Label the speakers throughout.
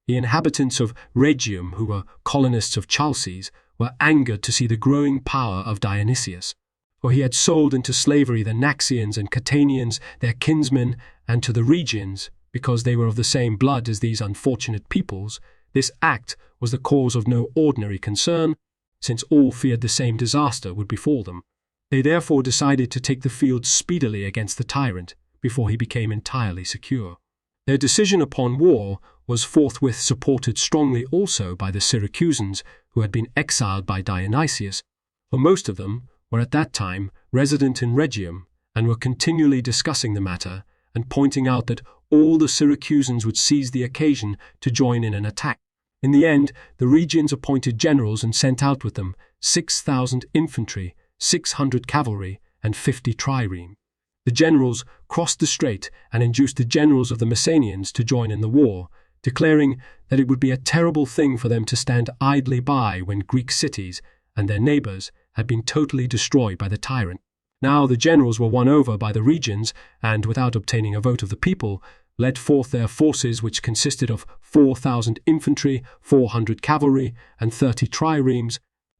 Speaker 1: The inhabitants of Rhegium, who were colonists of Chalcis, were angered to see the growing power of Dionysius, for he had sold into slavery the Naxians and Catanians, their kinsmen, and to the Rhegians, because they were of the same blood as these unfortunate peoples. This act was the cause of no ordinary concern, since all feared the same disaster would befall them. They therefore decided to take the field speedily against the tyrant, before he became entirely secure. Their decision upon war was forthwith supported strongly also by the Syracusans, who had been exiled by Dionysius, for most of them were at that time resident in Rhegium, and were continually discussing the matter, and pointing out that all the Syracusans would seize the occasion to join in an attack. In the end, the Rhegians appointed generals and sent out with them 6,000 infantry, 600 cavalry, and 50 triremes. The generals crossed the strait and induced the generals of the Messenians to join in the war, declaring that it would be a terrible thing for them to stand idly by when Greek cities and their neighbors had been totally destroyed by the tyrant. Now the generals were won over by the Rhegians, and, without obtaining a vote of the people, led forth their forces, which consisted of 4,000 infantry, 400 cavalry, and 30 triremes.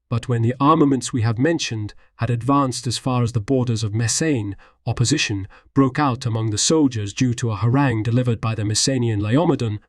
Speaker 1: But when the armaments we have mentioned had advanced as far as the borders of Messene, opposition broke out among the soldiers due to a harangue delivered by the Messenian Laomedon,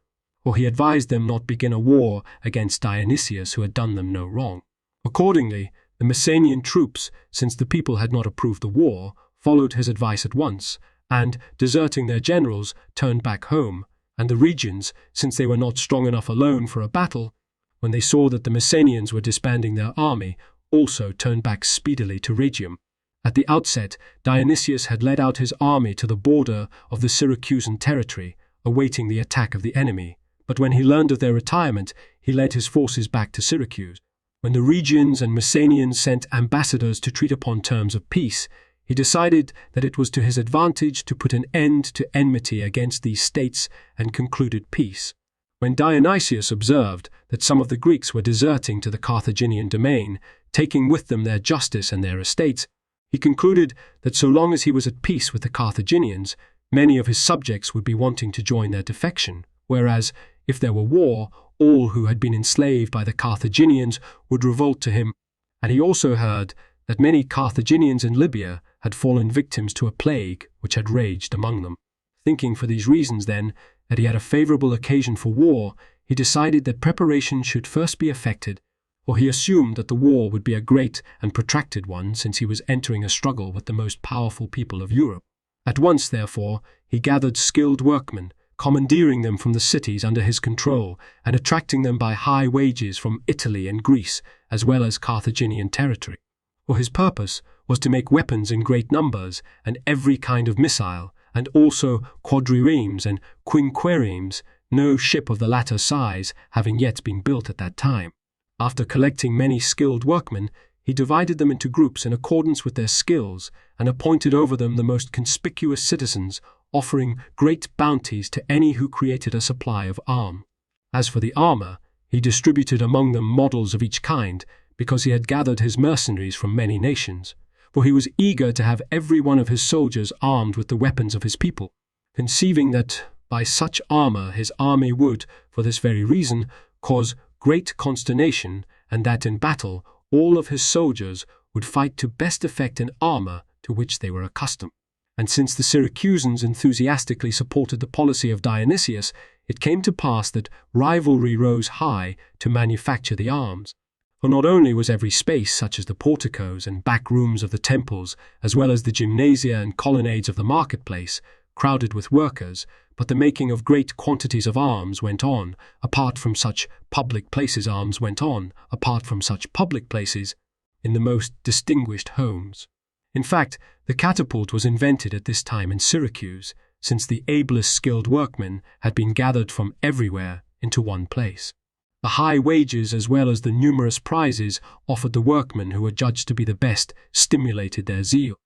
Speaker 1: for he advised them not begin a war against Dionysius, who had done them no wrong. Accordingly, the Messenian troops, since the people had not approved the war, followed his advice at once, and, deserting their generals, turned back home, and the Rhegians, since they were not strong enough alone for a battle, when they saw that the Messenians were disbanding their army, also turned back speedily to Rhegium. At the outset, Dionysius had led out his army to the border of the Syracusan territory, awaiting the attack of the enemy, but when he learned of their retirement, he led his forces back to Syracuse. When the Rhegians and Messenians sent ambassadors to treat upon terms of peace, he decided that it was to his advantage to put an end to enmity against these states, and concluded peace. When Dionysius observed that some of the Greeks were deserting to the Carthaginian domain, taking with them their justice and their estates, he concluded that so long as he was at peace with the Carthaginians, many of his subjects would be wanting to join their defection, whereas, if there were war, all who had been enslaved by the Carthaginians would revolt to him. And he also heard that many Carthaginians in Libya had fallen victims to a plague which had raged among them. Thinking for these reasons, then, that he had a favorable occasion for war, he decided that preparation should first be effected, for he assumed that the war would be a great and protracted one, since he was entering a struggle with the most powerful people of Europe. At once, therefore, he gathered skilled workmen, commandeering them from the cities under his control, and attracting them by high wages from Italy and Greece, as well as Carthaginian territory. For his purpose was to make weapons in great numbers, and every kind of missile, and also quadriremes and quinqueremes, no ship of the latter size having yet been built at that time. After collecting many skilled workmen, he divided them into groups in accordance with their skills, and appointed over them the most conspicuous citizens, offering great bounties to any who created a supply of arms. As for the armor, he distributed among them models of each kind, because he had gathered his mercenaries from many nations, for he was eager to have every one of his soldiers armed with the weapons of his people, conceiving that by such armor his army would, for this very reason, cause great consternation, and that in battle all of his soldiers would fight to best effect in armor to which they were accustomed. And since the Syracusans enthusiastically supported the policy of Dionysius, it came to pass that rivalry rose high to manufacture the arms. For not only was every space, such as the porticos and back rooms of the temples, as well as the gymnasia and colonnades of the marketplace, crowded with workers, but the making of great quantities of arms went on, apart from such public places in the most distinguished homes. In fact, the catapult was invented at this time in Syracuse, since the ablest skilled workmen had been gathered from everywhere into one place. The high wages as well as the numerous prizes offered the workmen who were judged to be the best stimulated their zeal.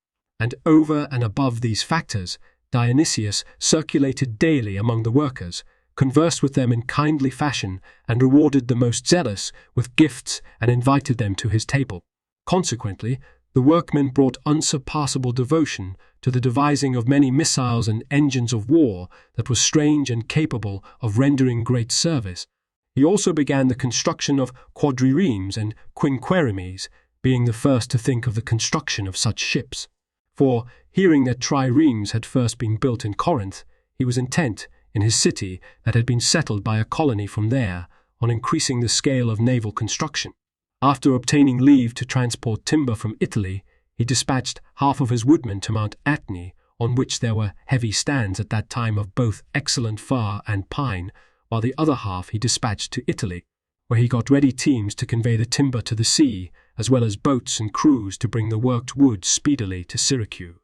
Speaker 1: And over and above these factors, Dionysius circulated daily among the workers, conversed with them in kindly fashion, and rewarded the most zealous with gifts and invited them to his table. Consequently, the workmen brought unsurpassable devotion to the devising of many missiles and engines of war that were strange and capable of rendering great service. He also began the construction of quadriremes and quinqueremes, being the first to think of the construction of such ships. For, hearing that triremes had first been built in Corinth, he was intent, in his city that had been settled by a colony from there, on increasing the scale of naval construction. After obtaining leave to transport timber from Italy, he dispatched half of his woodmen to Mount Atney, on which there were heavy stands at that time of both excellent fir and pine, while the other half he dispatched to Italy, where he got ready teams to convey the timber to the sea, as well as boats and crews to bring the worked wood speedily to Syracuse.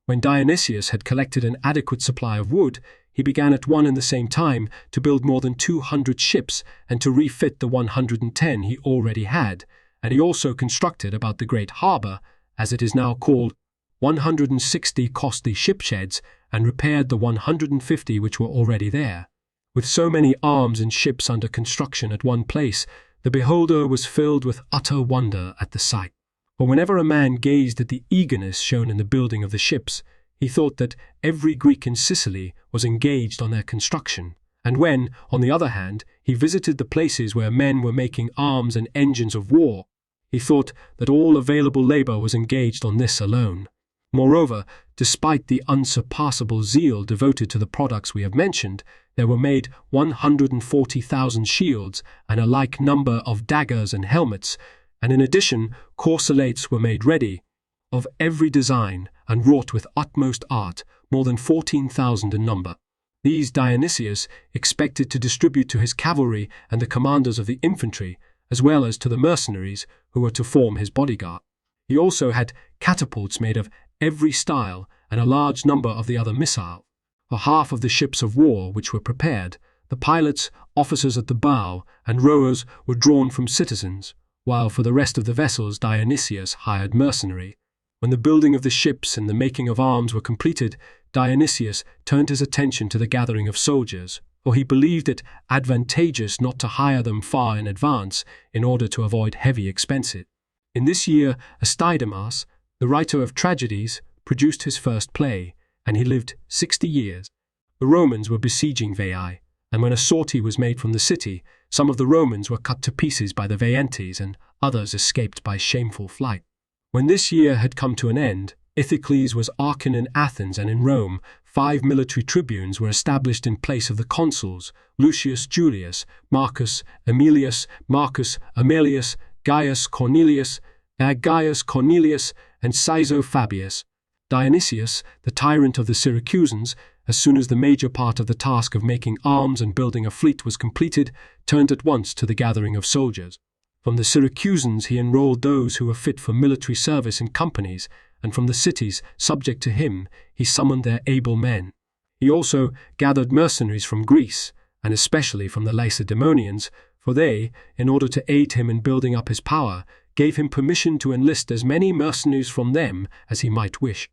Speaker 1: When Dionysius had collected an adequate supply of wood, he began at one and the same time to build more than 200 ships and to refit the 110 he already had, and he also constructed about the great harbour, as it is now called, 160 costly ship-sheds, and repaired the 150 which were already there. With so many arms and ships under construction at one place, the beholder was filled with utter wonder at the sight. For whenever a man gazed at the eagerness shown in the building of the ships, he thought that every Greek in Sicily was engaged on their construction, and when, on the other hand, he visited the places where men were making arms and engines of war, he thought that all available labour was engaged on this alone. Moreover, despite the unsurpassable zeal devoted to the products we have mentioned, there were made 140,000 shields and a like number of daggers and helmets, and in addition corselates were made ready, of every design, and wrought with utmost art, more than 14,000 in number. These Dionysius expected to distribute to his cavalry and the commanders of the infantry, as well as to the mercenaries who were to form his bodyguard. He also had catapults made of every style and a large number of the other missiles. For half of the ships of war which were prepared, the pilots, officers at the bow, and rowers were drawn from citizens, while for the rest of the vessels Dionysius hired mercenary. When the building of the ships and the making of arms were completed, Dionysius turned his attention to the gathering of soldiers, for he believed it advantageous not to hire them far in advance in order to avoid heavy expenses. In this year, Aristidemus, the writer of tragedies, produced his first play, and he lived 60 years. The Romans were besieging Veii, and when a sortie was made from the city, some of the Romans were cut to pieces by the Veientes, and others escaped by shameful flight. When this year had come to an end, Ithacles was archon in Athens, and in Rome 5 military tribunes were established in place of the consuls: Lucius Julius, Marcus Aemilius, Marcus Aemilius, Gaius Cornelius, and Caesar Fabius. Dionysius, the tyrant of the Syracusans, as soon as the major part of the task of making arms and building a fleet was completed, turned at once to the gathering of soldiers. From the Syracusans he enrolled those who were fit for military service in companies, and from the cities subject to him he summoned their able men. He also gathered mercenaries from Greece, and especially from the Lacedaemonians, for they, in order to aid him in building up his power, gave him permission to enlist as many mercenaries from them as he might wish.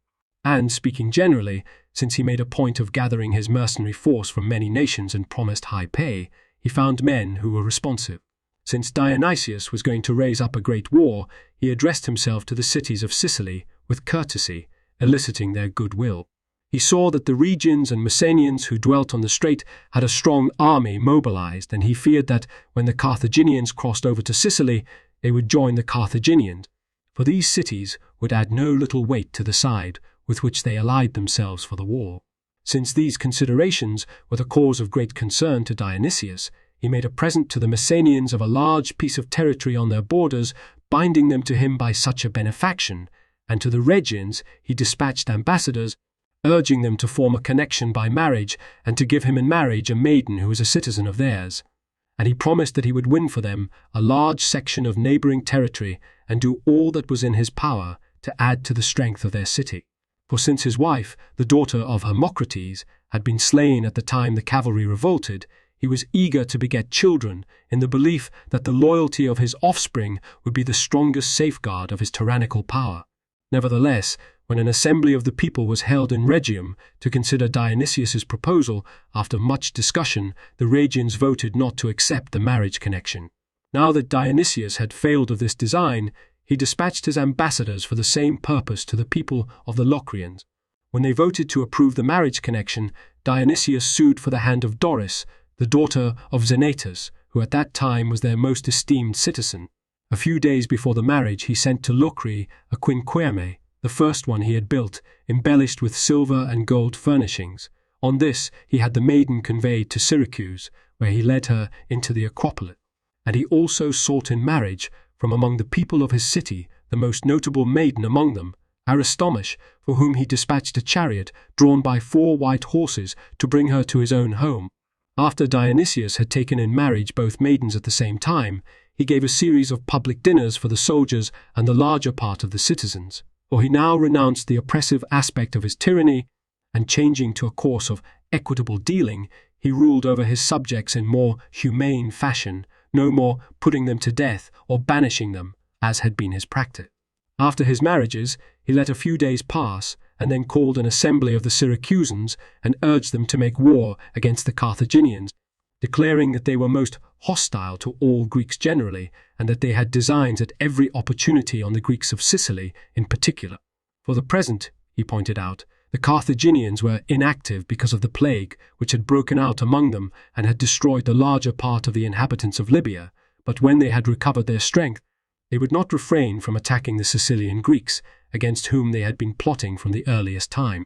Speaker 1: And, speaking generally, since he made a point of gathering his mercenary force from many nations and promised high pay, he found men who were responsive. Since Dionysius was going to raise up a great war, he addressed himself to the cities of Sicily with courtesy, eliciting their goodwill. He saw that the Rhegians and Messenians who dwelt on the strait had a strong army mobilized, and he feared that, when the Carthaginians crossed over to Sicily, they would join the Carthaginians, for these cities would add no little weight to the side with which they allied themselves for the war. Since these considerations were the cause of great concern to Dionysius, he made a present to the Messenians of a large piece of territory on their borders, binding them to him by such a benefaction, and to the Rhegians he dispatched ambassadors, urging them to form a connection by marriage, and to give him in marriage a maiden who was a citizen of theirs. And he promised that he would win for them a large section of neighbouring territory, and do all that was in his power to add to the strength of their city. For since his wife, the daughter of Hermocrates, had been slain at the time the cavalry revolted, he was eager to beget children, in the belief that the loyalty of his offspring would be the strongest safeguard of his tyrannical power. Nevertheless, when an assembly of the people was held in Rhegium to consider Dionysius's proposal, after much discussion, the Rhegians voted not to accept the marriage connection. Now that Dionysius had failed of this design, he dispatched his ambassadors for the same purpose to the people of the Locrians. When they voted to approve the marriage connection, Dionysius sued for the hand of Doris, the daughter of Xanatus, who at that time was their most esteemed citizen. A few days before the marriage, he sent to Locri a quinquerme, the first one he had built, embellished with silver and gold furnishings. On this he had the maiden conveyed to Syracuse, where he led her into the Acropolis. And he also sought in marriage, from among the people of his city, the most notable maiden among them, Aristomache, for whom he dispatched a chariot drawn by 4 white horses to bring her to his own home. After Dionysius had taken in marriage both maidens at the same time, he gave a series of public dinners for the soldiers and the larger part of the citizens, for he now renounced the oppressive aspect of his tyranny, and changing to a course of equitable dealing, he ruled over his subjects in more humane fashion, no more putting them to death or banishing them, as had been his practice. After his marriages, he let a few days pass, and then called an assembly of the Syracusans and urged them to make war against the Carthaginians, declaring that they were most hostile to all Greeks generally, and that they had designs at every opportunity on the Greeks of Sicily in particular. For the present, he pointed out, the Carthaginians were inactive because of the plague which had broken out among them and had destroyed the larger part of the inhabitants of Libya, but when they had recovered their strength, they would not refrain from attacking the Sicilian Greeks, against whom they had been plotting from the earliest time.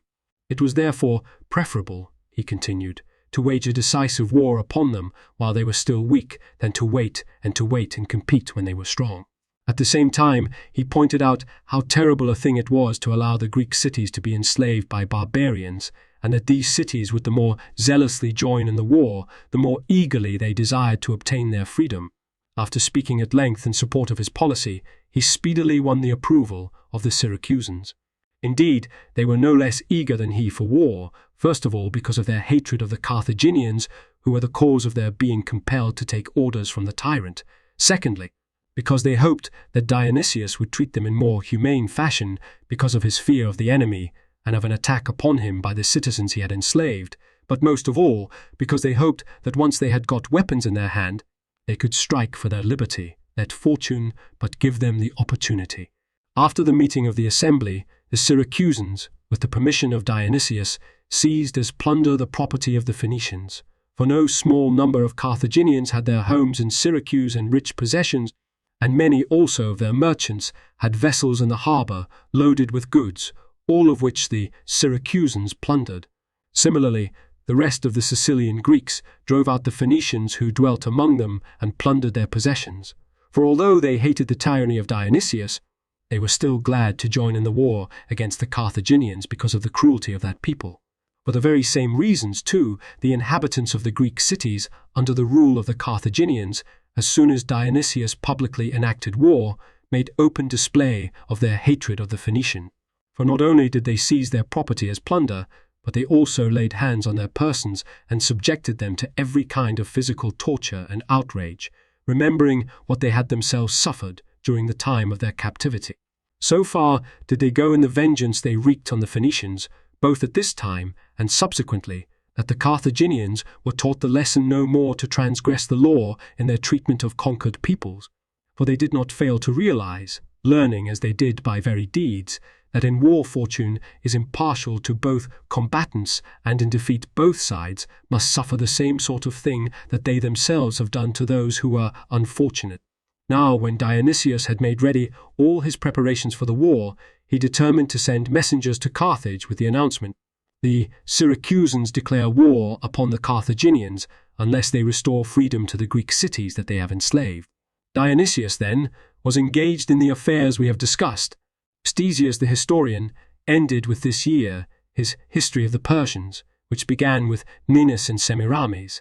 Speaker 1: It was therefore preferable, he continued, to wage a decisive war upon them while they were still weak than to wait and compete when they were strong. At the same time, he pointed out how terrible a thing it was to allow the Greek cities to be enslaved by barbarians, and that these cities would the more zealously join in the war, the more eagerly they desired to obtain their freedom. After speaking at length in support of his policy, he speedily won the approval of the Syracusans. Indeed, they were no less eager than he for war, first of all because of their hatred of the Carthaginians, who were the cause of their being compelled to take orders from the tyrant. Secondly, because they hoped that Dionysius would treat them in more humane fashion because of his fear of the enemy and of an attack upon him by the citizens he had enslaved, but most of all because they hoped that once they had got weapons in their hand, they could strike for their liberty, let fortune but give them the opportunity. After the meeting of the assembly, the Syracusans, with the permission of Dionysius, seized as plunder the property of the Phoenicians. For no small number of Carthaginians had their homes in Syracuse and rich possessions, and many also of their merchants had vessels in the harbour loaded with goods, all of which the Syracusans plundered. Similarly, the rest of the Sicilian Greeks drove out the Phoenicians who dwelt among them and plundered their possessions. For although they hated the tyranny of Dionysius, they were still glad to join in the war against the Carthaginians because of the cruelty of that people. For the very same reasons, too, the inhabitants of the Greek cities, under the rule of the Carthaginians, as soon as Dionysius publicly enacted war, made open display of their hatred of the Phoenician. For not only did they seize their property as plunder, but they also laid hands on their persons and subjected them to every kind of physical torture and outrage, remembering what they had themselves suffered during the time of their captivity. So far did they go in the vengeance they wreaked on the Phoenicians, both at this time and subsequently, that the Carthaginians were taught the lesson no more to transgress the law in their treatment of conquered peoples, for they did not fail to realize, learning as they did by very deeds, that in war fortune is impartial to both combatants, and in defeat both sides must suffer the same sort of thing that they themselves have done to those who were unfortunate. Now, when Dionysius had made ready all his preparations for the war, he determined to send messengers to Carthage with the announcement, "The Syracusans declare war upon the Carthaginians unless they restore freedom to the Greek cities that they have enslaved." Dionysius, then, was engaged in the affairs we have discussed. Ctesias the historian ended with this year his History of the Persians, which began with Ninus and Semiramis.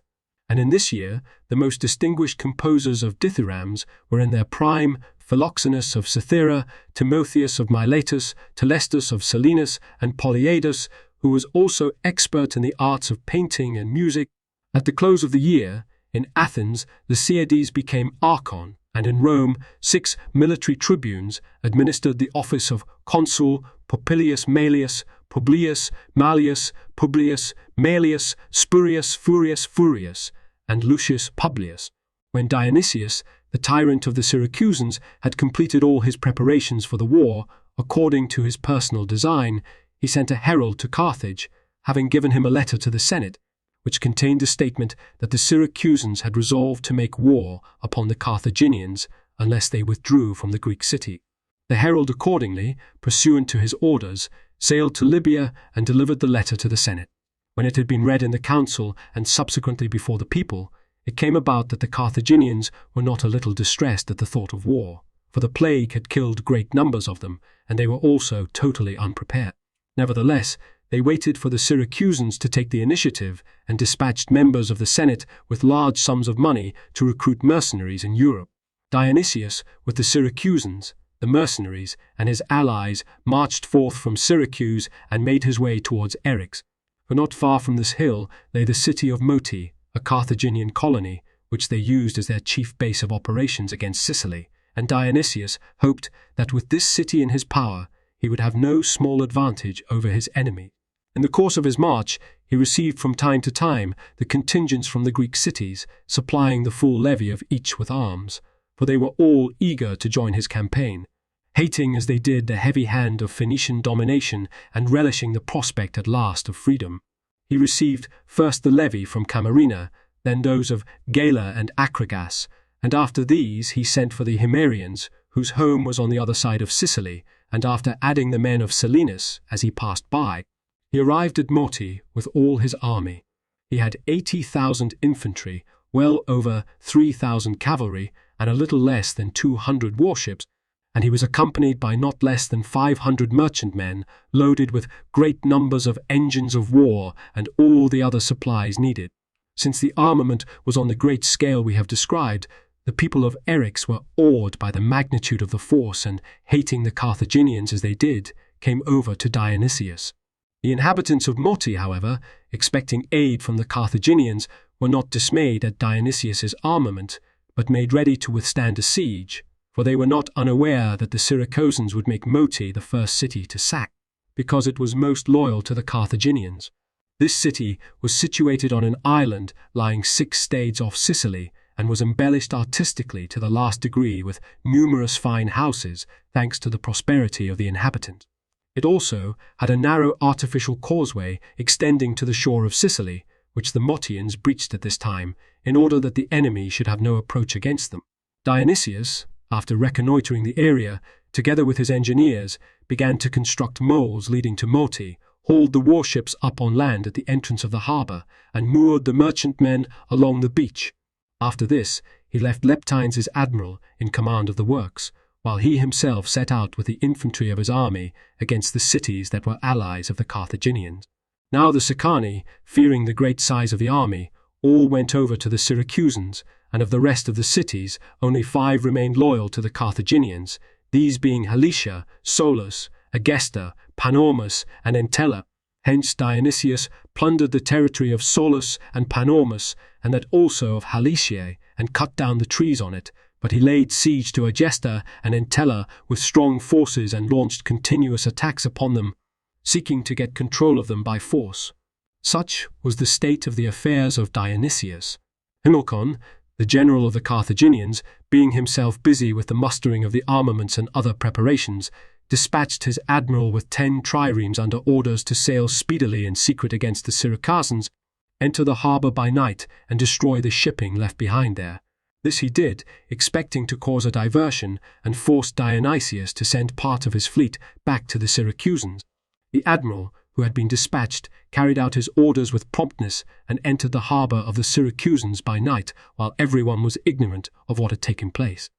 Speaker 1: And in this year, the most distinguished composers of dithyrambs were in their prime: Philoxenus of Cythera, Timotheus of Miletus, Telestus of Selinus, and Polyidus, who was also expert in the arts of painting and music. At the close of the year, in Athens, the Siedes became archon, and in Rome, 6 military tribunes administered the office of consul: Popilius Maelius, Publius, Mallius, Publius, Maelius, Spurius, Furius, and Lucius Publius. When Dionysius, the tyrant of the Syracusans, had completed all his preparations for the war, according to his personal design, he sent a herald to Carthage, having given him a letter to the Senate, which contained a statement that the Syracusans had resolved to make war upon the Carthaginians unless they withdrew from the Greek city. The herald accordingly, pursuant to his orders, sailed to Libya and delivered the letter to the Senate. When it had been read in the council and subsequently before the people, it came about that the Carthaginians were not a little distressed at the thought of war, for the plague had killed great numbers of them, and they were also totally unprepared. Nevertheless, they waited for the Syracusans to take the initiative and dispatched members of the Senate with large sums of money to recruit mercenaries in Europe. Dionysius, with the Syracusans, the mercenaries, and his allies, marched forth from Syracuse and made his way towards Eryx. For not far from this hill lay the city of Moti, a Carthaginian colony, which they used as their chief base of operations against Sicily, and Dionysius hoped that with this city in his power, he would have no small advantage over his enemy. In the course of his march, he received from time to time the contingents from the Greek cities, supplying the full levy of each with arms, for they were all eager to join his campaign, hating as they did the heavy hand of Phoenician domination and relishing the prospect at last of freedom. He received first the levy from Camarina, then those of Gela and Acragas, and after these he sent for the Himerians, whose home was on the other side of Sicily, and after adding the men of Selinus as he passed by, he arrived at Moti with all his army. He had 80,000 infantry, well over 3,000 cavalry, and a little less than 200 warships, and he was accompanied by not less than 500 merchantmen, loaded with great numbers of engines of war and all the other supplies needed. Since the armament was on the great scale we have described, the people of Eryx were awed by the magnitude of the force and, hating the Carthaginians as they did, came over to Dionysius. The inhabitants of Moti, however, expecting aid from the Carthaginians, were not dismayed at Dionysius's armament, but made ready to withstand a siege, for they were not unaware that the Syracusans would make Moti the first city to sack, because it was most loyal to the Carthaginians. This city was situated on an island lying 6 stades off Sicily, and was embellished artistically to the last degree with numerous fine houses, thanks to the prosperity of the inhabitants. It also had a narrow artificial causeway extending to the shore of Sicily, which the Motians breached at this time, in order that the enemy should have no approach against them. Dionysius, after reconnoitring the area, together with his engineers, began to construct moles leading to Moti, hauled the warships up on land at the entrance of the harbour, and moored the merchantmen along the beach. After this, he left Leptines his admiral in command of the works, while he himself set out with the infantry of his army against the cities that were allies of the Carthaginians. Now the Sicani, fearing the great size of the army, all went over to the Syracusans, and of the rest of the cities only 5 remained loyal to the Carthaginians, these being Halicia, Solus, Egesta, Panormus, and Entella. Hence Dionysius plundered the territory of Solus and Panormus, and that also of Haliciae, and cut down the trees on it, but he laid siege to Egesta and Entella with strong forces and launched continuous attacks upon them, seeking to get control of them by force. Such was the state of the affairs of Dionysius. Hamilcar, the general of the Carthaginians, being himself busy with the mustering of the armaments and other preparations, dispatched his admiral with 10 triremes under orders to sail speedily in secret against the Syracusans, enter the harbour by night, and destroy the shipping left behind there. This he did, expecting to cause a diversion, and forced Dionysius to send part of his fleet back to the Syracusans. The admiral, who had been dispatched, carried out his orders with promptness, and entered the harbour of the Syracusans by night, while everyone was ignorant of what had taken place.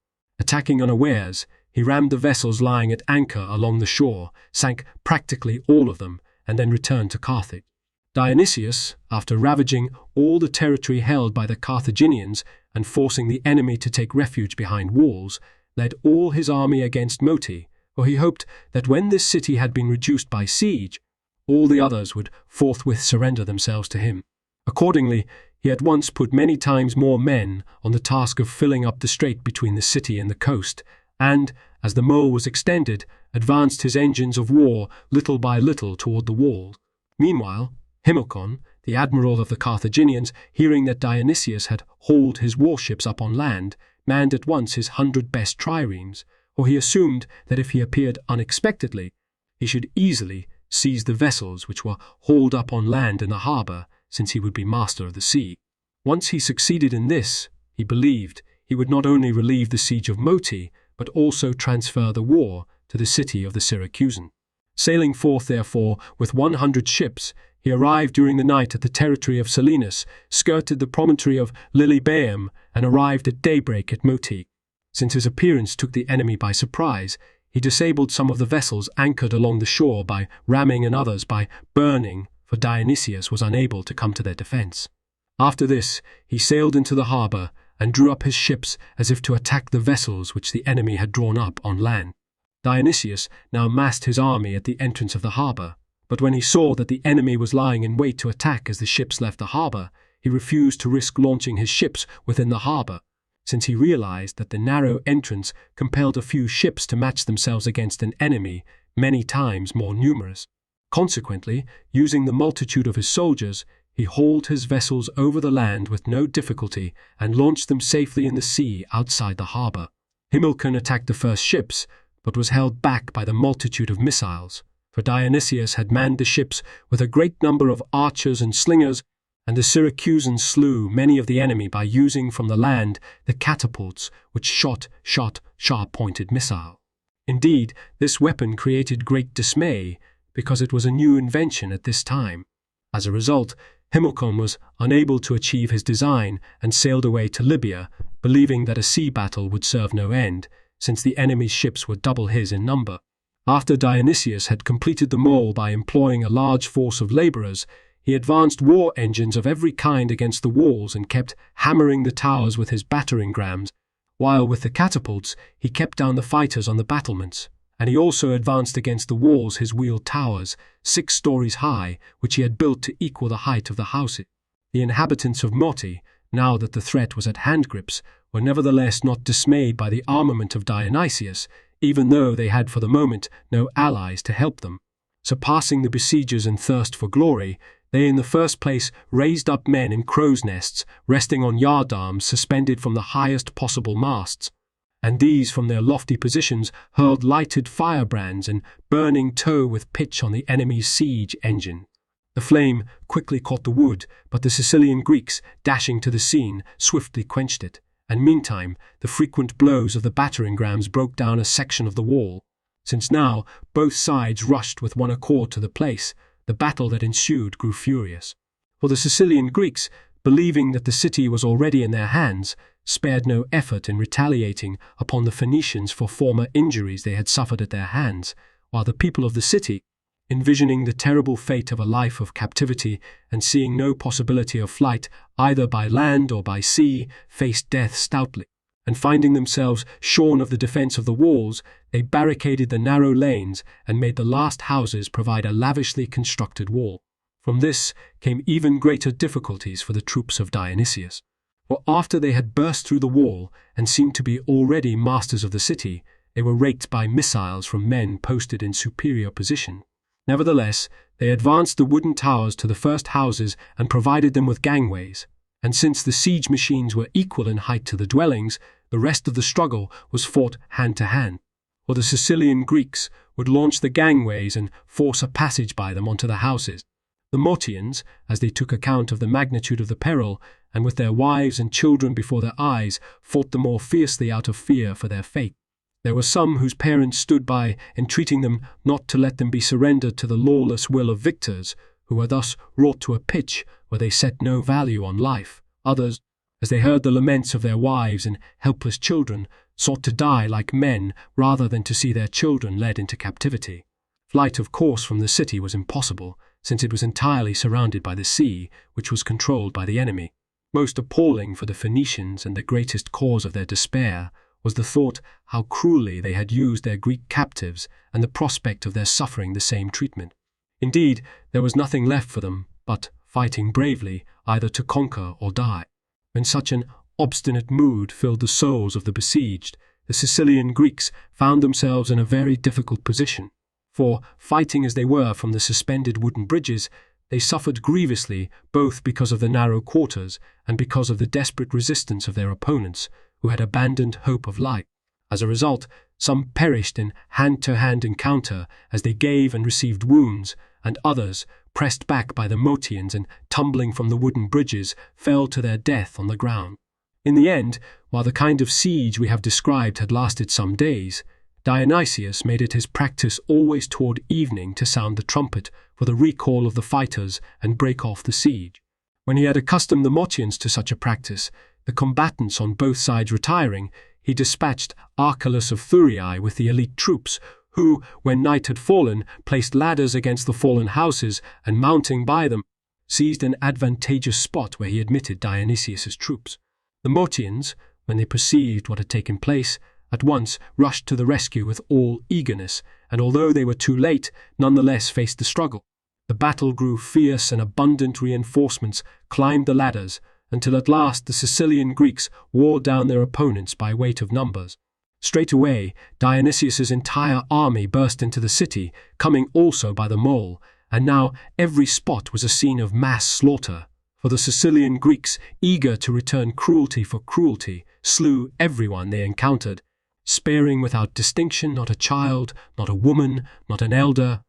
Speaker 1: Attacking unawares, he rammed the vessels lying at anchor along the shore, sank practically all of them, and then returned to Carthage. Dionysius, after ravaging all the territory held by the Carthaginians and forcing the enemy to take refuge behind walls, led all his army against Moti, for he hoped that when this city had been reduced by siege, all the others would forthwith surrender themselves to him. Accordingly, he at once put many times more men on the task of filling up the strait between the city and the coast, and, as the mole was extended, advanced his engines of war little by little toward the walls. Meanwhile, Hamilcar, the admiral of the Carthaginians, hearing that Dionysius had hauled his warships up on land, manned at once his 100 best triremes, for he assumed that if he appeared unexpectedly, he should easily seize the vessels which were hauled up on land in the harbour, since he would be master of the sea. Once he succeeded in this, he believed he would not only relieve the siege of Moti, but also transfer the war to the city of the Syracusans. Sailing forth, therefore, with 100 ships, he arrived during the night at the territory of Selinus, skirted the promontory of Lilybaeum, and arrived at daybreak at Moti. Since his appearance took the enemy by surprise, he disabled some of the vessels anchored along the shore by ramming and others by burning, for Dionysius was unable to come to their defense. After this, he sailed into the harbor and drew up his ships as if to attack the vessels which the enemy had drawn up on land. Dionysius now massed his army at the entrance of the harbor, but when he saw that the enemy was lying in wait to attack as the ships left the harbor, he refused to risk launching his ships within the harbor, since he realized that the narrow entrance compelled a few ships to match themselves against an enemy many times more numerous. Consequently, using the multitude of his soldiers, he hauled his vessels over the land with no difficulty and launched them safely in the sea outside the harbor. Hamilcar attacked the first ships, but was held back by the multitude of missiles, for Dionysius had manned the ships with a great number of archers and slingers, and the Syracusans slew many of the enemy by using from the land the catapults which shot sharp-pointed missiles. Indeed, this weapon created great dismay because it was a new invention at this time. As a result, Hamilcar was unable to achieve his design and sailed away to Libya, believing that a sea battle would serve no end, since the enemy's ships were double his in number. After Dionysius had completed the mole by employing a large force of laborers, he advanced war engines of every kind against the walls and kept hammering the towers with his battering rams, while with the catapults he kept down the fighters on the battlements, and he also advanced against the walls his wheeled towers, 6 stories high, which he had built to equal the height of the houses. The inhabitants of Moti, now that the threat was at handgrips, were nevertheless not dismayed by the armament of Dionysius, even though they had for the moment no allies to help them. Surpassing the besiegers in thirst for glory, they in the first place raised up men in crow's nests, resting on yardarms suspended from the highest possible masts, and these from their lofty positions hurled lighted firebrands and burning tow with pitch on the enemy's siege engine. The flame quickly caught the wood, but the Sicilian Greeks, dashing to the scene, swiftly quenched it, and meantime the frequent blows of the battering rams broke down a section of the wall. Since now both sides rushed with one accord to the place, the battle that ensued grew furious. For the Sicilian Greeks, believing that the city was already in their hands, spared no effort in retaliating upon the Phoenicians for former injuries they had suffered at their hands, while the people of the city, envisioning the terrible fate of a life of captivity and seeing no possibility of flight either by land or by sea, faced death stoutly, and finding themselves shorn of the defense of the walls, they barricaded the narrow lanes and made the last houses provide a lavishly constructed wall. From this came even greater difficulties for the troops of Dionysius, for after they had burst through the wall and seemed to be already masters of the city, they were raked by missiles from men posted in superior position. Nevertheless, they advanced the wooden towers to the first houses and provided them with gangways, and since the siege machines were equal in height to the dwellings, the rest of the struggle was fought hand to hand, for the Sicilian Greeks would launch the gangways and force a passage by them onto the houses. The Motians, as they took account of the magnitude of the peril, and with their wives and children before their eyes, fought the more fiercely out of fear for their fate. There were some whose parents stood by, entreating them not to let them be surrendered to the lawless will of victors, who were thus wrought to a pitch where they set no value on life. Others, as they heard the laments of their wives and helpless children, sought to die like men rather than to see their children led into captivity. Flight, of course, from the city was impossible, since it was entirely surrounded by the sea, which was controlled by the enemy. Most appalling for the Phoenicians and the greatest cause of their despair was the thought how cruelly they had used their Greek captives and the prospect of their suffering the same treatment. Indeed, there was nothing left for them but fighting bravely, either to conquer or die. When such an obstinate mood filled the souls of the besieged, the Sicilian Greeks found themselves in a very difficult position. For, fighting as they were from the suspended wooden bridges, they suffered grievously both because of the narrow quarters and because of the desperate resistance of their opponents, who had abandoned hope of life. As a result, some perished in hand-to-hand encounter as they gave and received wounds, and others, pressed back by the Motians and tumbling from the wooden bridges, fell to their death on the ground. In the end, while the kind of siege we have described had lasted some days, Dionysius made it his practice always toward evening to sound the trumpet for the recall of the fighters and break off the siege. When he had accustomed the Motians to such a practice, the combatants on both sides retiring, he dispatched Archelaus of Thurii with the elite troops, who, when night had fallen, placed ladders against the fallen houses and, mounting by them, seized an advantageous spot where he admitted Dionysius's troops. The Motians, when they perceived what had taken place, at once rushed to the rescue with all eagerness, and although they were too late, nonetheless faced the struggle. The battle grew fierce and abundant reinforcements climbed the ladders, until at last the Sicilian Greeks wore down their opponents by weight of numbers. Straightway, Dionysius's entire army burst into the city, coming also by the mole, and now every spot was a scene of mass slaughter. For the Sicilian Greeks, eager to return cruelty for cruelty, slew everyone they encountered, sparing without distinction not a child, not a woman, not an elder.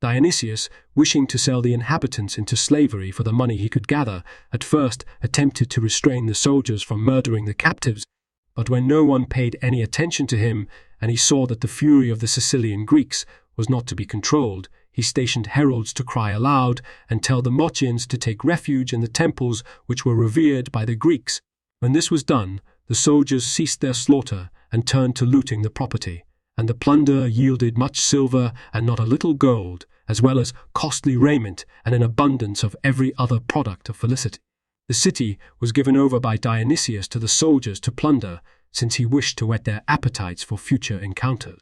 Speaker 1: Dionysius, wishing to sell the inhabitants into slavery for the money he could gather, at first attempted to restrain the soldiers from murdering the captives, but when no one paid any attention to him, and he saw that the fury of the Sicilian Greeks was not to be controlled, he stationed heralds to cry aloud and tell the Motians to take refuge in the temples which were revered by the Greeks. When this was done, the soldiers ceased their slaughter and turned to looting the property, and the plunder yielded much silver and not a little gold, as well as costly raiment and an abundance of every other product of felicity. The city was given over by Dionysius to the soldiers to plunder, since he wished to whet their appetites for future encounters.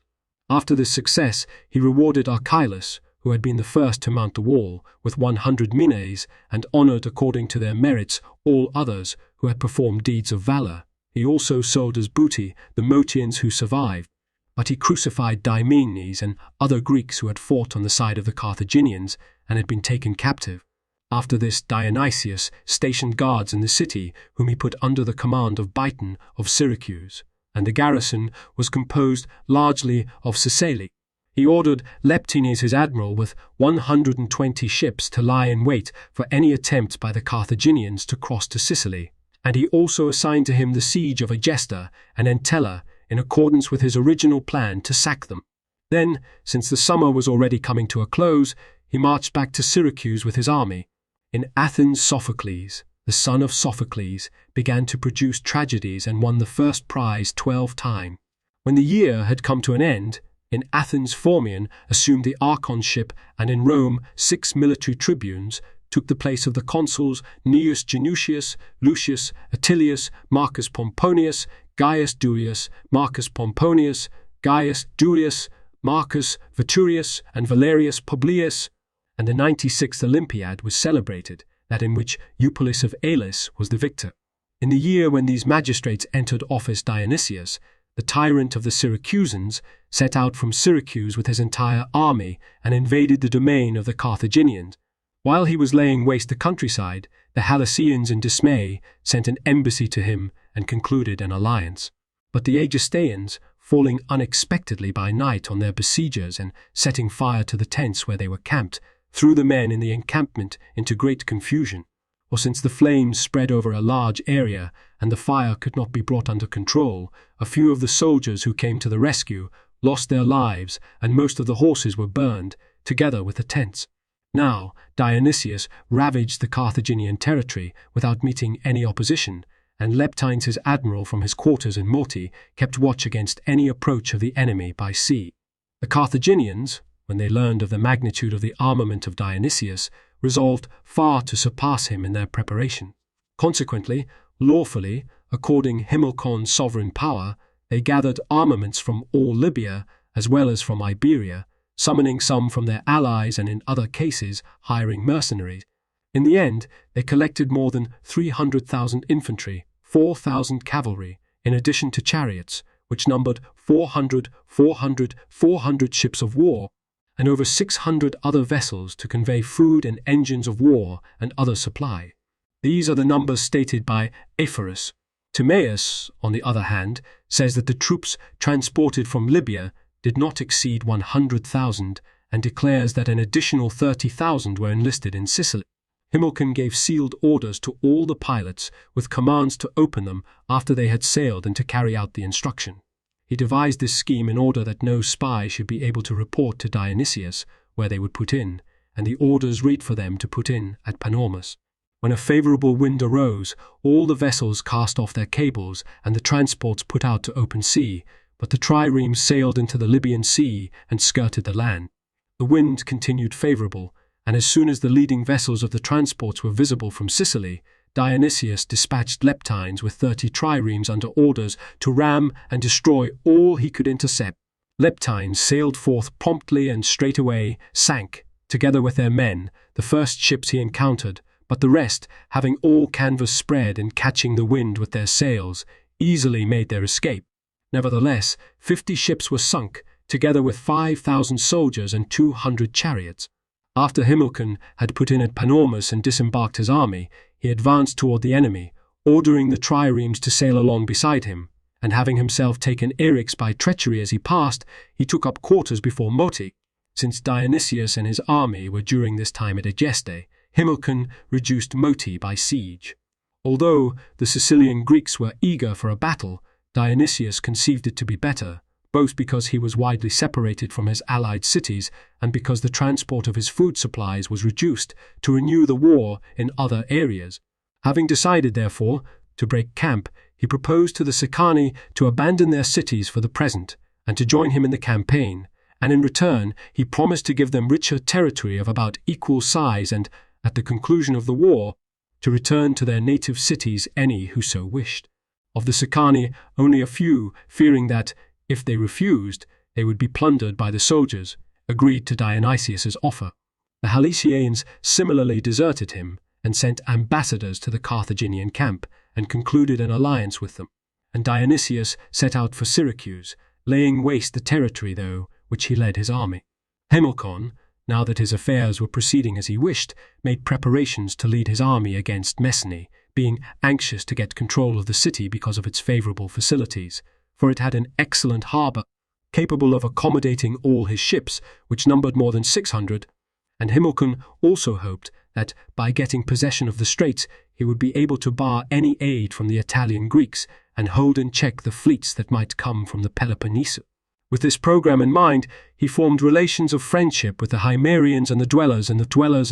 Speaker 1: After this success, he rewarded Archelaus, who had been the first to mount the wall, with 100 minaes, and honored according to their merits all others who had performed deeds of valor. He also sold as booty the Motians who survived, but he crucified Diomenes and other Greeks who had fought on the side of the Carthaginians and had been taken captive. After this, Dionysius stationed guards in the city, whom he put under the command of Biton of Syracuse, and the garrison was composed largely of Sicily. He ordered Leptines his admiral with 120 ships to lie in wait for any attempt by the Carthaginians to cross to Sicily, and he also assigned to him the siege of Egesta and Entella in accordance with his original plan to sack them. Then, since the summer was already coming to a close, he marched back to Syracuse with his army. In Athens, Sophocles, the son of Sophocles, began to produce tragedies and won the first prize 12 times. When the year had come to an end, in Athens Phormion assumed the archonship, and in Rome 6 military tribunes took the place of the consuls Gnaeus Genutius, Lucius Attilius, Marcus Pomponius, Gaius Duilius, Marcus Pomponius, Gaius Duilius, Marcus Veturius, and Valerius Publius. And the 96th Olympiad was celebrated, that in which Eupolis of Elis was the victor. In the year when these magistrates entered office, Dionysius, the tyrant of the Syracusans, set out from Syracuse with his entire army and invaded the domain of the Carthaginians. While he was laying waste the countryside, the Halicians in dismay sent an embassy to him and concluded an alliance. But the Egestaeans, falling unexpectedly by night on their besiegers and setting fire to the tents where they were camped, threw the men in the encampment into great confusion. For since the flames spread over a large area and the fire could not be brought under control, a few of the soldiers who came to the rescue lost their lives, and most of the horses were burned, together with the tents. Now Dionysius ravaged the Carthaginian territory without meeting any opposition, and Leptines his admiral from his quarters in Morti kept watch against any approach of the enemy by sea. The Carthaginians, when they learned of the magnitude of the armament of Dionysius, resolved far to surpass him in their preparation. Consequently, lawfully, according Himilcon's sovereign power, they gathered armaments from all Libya as well as from Iberia, summoning some from their allies and in other cases hiring mercenaries. In the end, they collected more than 300,000 infantry, 4,000 cavalry, in addition to chariots, which numbered 400 ships of war, and over 600 other vessels to convey food and engines of war and other supply. These are the numbers stated by Ephorus. Timaeus, on the other hand, says that the troops transported from Libya did not exceed 100,000, and declares that an additional 30,000 were enlisted in Sicily. Hamilton gave sealed orders to all the pilots with commands to open them after they had sailed and to carry out the instruction. He devised this scheme in order that no spy should be able to report to Dionysius where they would put in, and the orders read for them to put in at Panormus. When a favorable wind arose, all the vessels cast off their cables and the transports put out to open sea, but the triremes sailed into the Libyan Sea and skirted the land. The wind continued favorable, and as soon as the leading vessels of the transports were visible from Sicily, Dionysius dispatched Leptines with 30 triremes under orders to ram and destroy all he could intercept. Leptines sailed forth promptly and straightway sank, together with their men, the first ships he encountered, but the rest, having all canvas spread and catching the wind with their sails, easily made their escape. Nevertheless, 50 ships were sunk, together with 5,000 soldiers and 200 chariots. After Hamilton had put in at Panormus and disembarked his army, he advanced toward the enemy, ordering the triremes to sail along beside him, and having himself taken Eryx by treachery as he passed, he took up quarters before Moti. Since Dionysius and his army were during this time at Egeste, Hamilton reduced Moti by siege. Although the Sicilian Greeks were eager for a battle, Dionysius conceived it to be better, both because he was widely separated from his allied cities and because the transport of his food supplies was reduced, to renew the war in other areas. Having decided, therefore, to break camp, he proposed to the Sicani to abandon their cities for the present and to join him in the campaign, and in return he promised to give them richer territory of about equal size and, at the conclusion of the war, to return to their native cities any who so wished. Of the Sicani, only a few, fearing that, if they refused, they would be plundered by the soldiers, agreed to Dionysius's offer. The Halicians similarly deserted him and sent ambassadors to the Carthaginian camp and concluded an alliance with them. And Dionysius set out for Syracuse, laying waste the territory through which he led his army. Hamilton, now that his affairs were proceeding as he wished, made preparations to lead his army against Messene, being anxious to get control of the city because of its favorable facilities, for it had an excellent harbor, capable of accommodating all his ships, which numbered more than 600, and Hamilton also hoped that, by getting possession of the straits, he would be able to bar any aid from the Italian Greeks and hold in check the fleets that might come from the Peloponnesus. With this program in mind, he formed relations of friendship with the Himerians and the dwellers in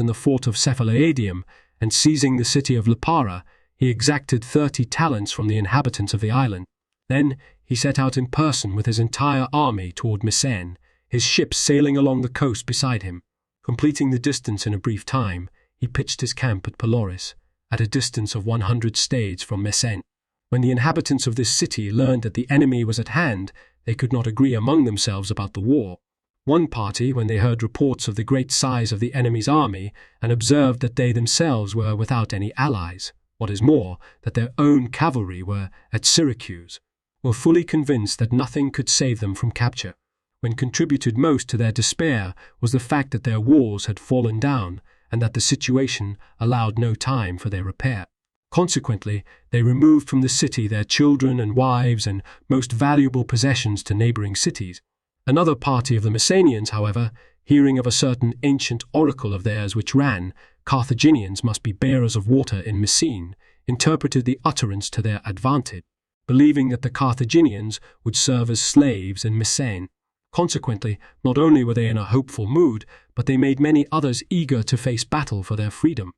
Speaker 1: the fort of Cephalaedium, and seizing the city of Lipara, he exacted 30 talents from the inhabitants of the island. Then he set out in person with his entire army toward Mycenae, his ships sailing along the coast beside him. Completing the distance in a brief time, he pitched his camp at Pelorus, at a distance of 100 stades from Mycenae. When the inhabitants of this city learned that the enemy was at hand, they could not agree among themselves about the war. One party, when they heard reports of the great size of the enemy's army, and observed that they themselves were without any allies, what is more, that their own cavalry were at Syracuse, were fully convinced that nothing could save them from capture. When contributed most to their despair was the fact that their walls had fallen down, and that the situation allowed no time for their repair. Consequently, they removed from the city their children and wives and most valuable possessions to neighboring cities. Another party of the Messenians, however, hearing of a certain ancient oracle of theirs which ran, "Carthaginians must be bearers of water in Messene," interpreted the utterance to their advantage, believing that the Carthaginians would serve as slaves in Mycenae. Consequently, not only were they in a hopeful mood, but they made many others eager to face battle for their freedom.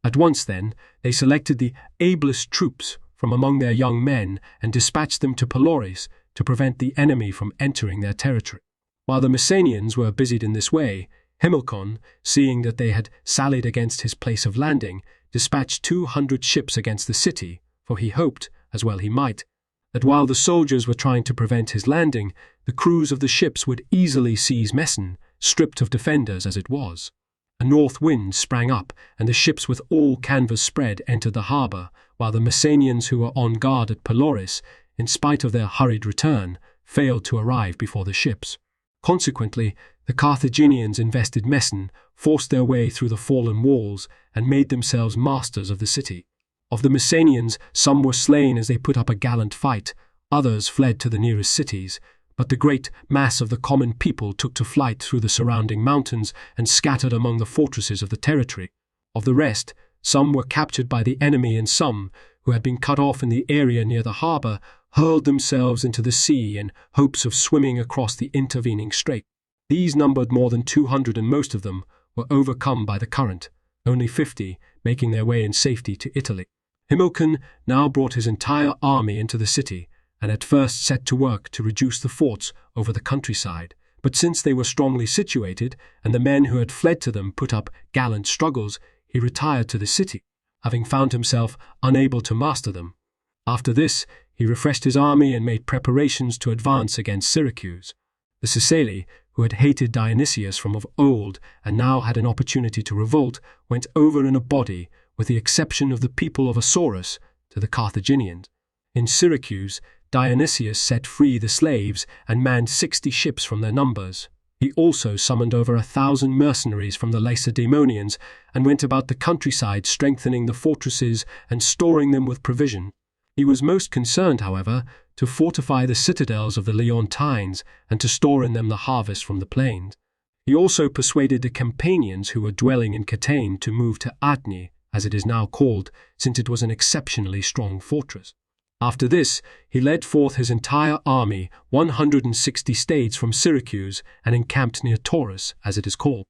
Speaker 1: At once, then, they selected the ablest troops from among their young men and dispatched them to Pelorus to prevent the enemy from entering their territory. While the Messenians were busied in this way, Hamilton, seeing that they had sallied against his place of landing, dispatched 200 ships against the city, for he hoped, as well he might, that while the soldiers were trying to prevent his landing, the crews of the ships would easily seize Messene, stripped of defenders as it was. A north wind sprang up, and the ships with all canvas spread entered the harbour, while the Messenians who were on guard at Pelorus, in spite of their hurried return, failed to arrive before the ships. Consequently, the Carthaginians invested Messene, forced their way through the fallen walls, and made themselves masters of the city. Of the Messenians, some were slain as they put up a gallant fight, others fled to the nearest cities, But the great mass of the common people took to flight through the surrounding mountains and scattered among the fortresses of the territory. Of the rest, some were captured by the enemy, and some, who had been cut off in the area near the harbour, hurled themselves into the sea in hopes of swimming across the intervening strait. These numbered more than 200, and most of them were overcome by the current, only 50 making their way in safety to Italy. Hamilton now brought his entire army into the city, and at first set to work to reduce the forts over the countryside. But since they were strongly situated, and the men who had fled to them put up gallant struggles, he retired to the city, having found himself unable to master them. After this, he refreshed his army and made preparations to advance against Syracuse. The Siceli, who had hated Dionysius from of old and now had an opportunity to revolt, went over in a body, with the exception of the people of Asaurus, to the Carthaginians. In Syracuse, Dionysius set free the slaves and manned 60 ships from their numbers. He also summoned over 1,000 mercenaries from the Lacedaemonians and went about the countryside strengthening the fortresses and storing them with provision. He was most concerned, however, to fortify the citadels of the Leontines and to store in them the harvest from the plains. He also persuaded the Campanians who were dwelling in Catane to move to Atne, as it is now called, since it was an exceptionally strong fortress. After this, he led forth his entire army, 160 stades from Syracuse, and encamped near Taurus, as it is called.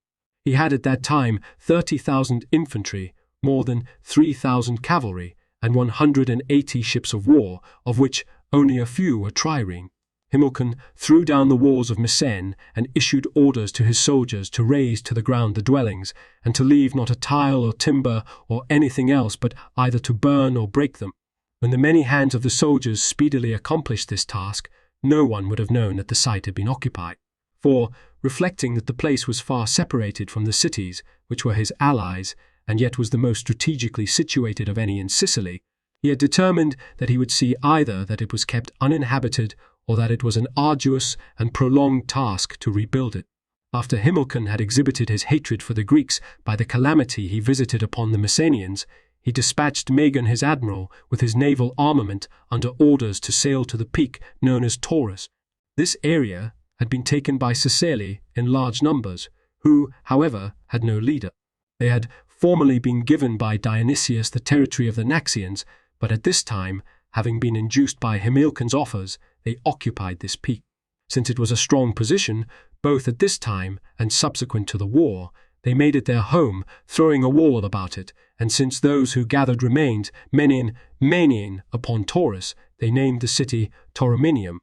Speaker 1: He had at that time 30,000 infantry, more than 3,000 cavalry, and 180 ships of war, of which only a few were trireme. Hamilton threw down the walls of Messene and issued orders to his soldiers to raze to the ground the dwellings, and to leave not a tile or timber or anything else, but either to burn or break them. When the many hands of the soldiers speedily accomplished this task, no one would have known that the site had been occupied. For, reflecting that the place was far separated from the cities, which were his allies, and yet was the most strategically situated of any in Sicily, he had determined that he would see either that it was kept uninhabited or that it was an arduous and prolonged task to rebuild it. After Hamilton had exhibited his hatred for the Greeks by the calamity he visited upon the Messenians, he dispatched Magon his admiral with his naval armament under orders to sail to the peak known as Taurus. This area had been taken by Sicily in large numbers, who, however, had no leader. They had formerly been given by Dionysius the territory of the Naxians, but at this time, having been induced by Hamilton's offers, they occupied this peak. Since it was a strong position, both at this time and subsequent to the war, they made it their home, throwing a wall about it, and since those who gathered remained Menin upon Taurus, they named the city Tauromenium.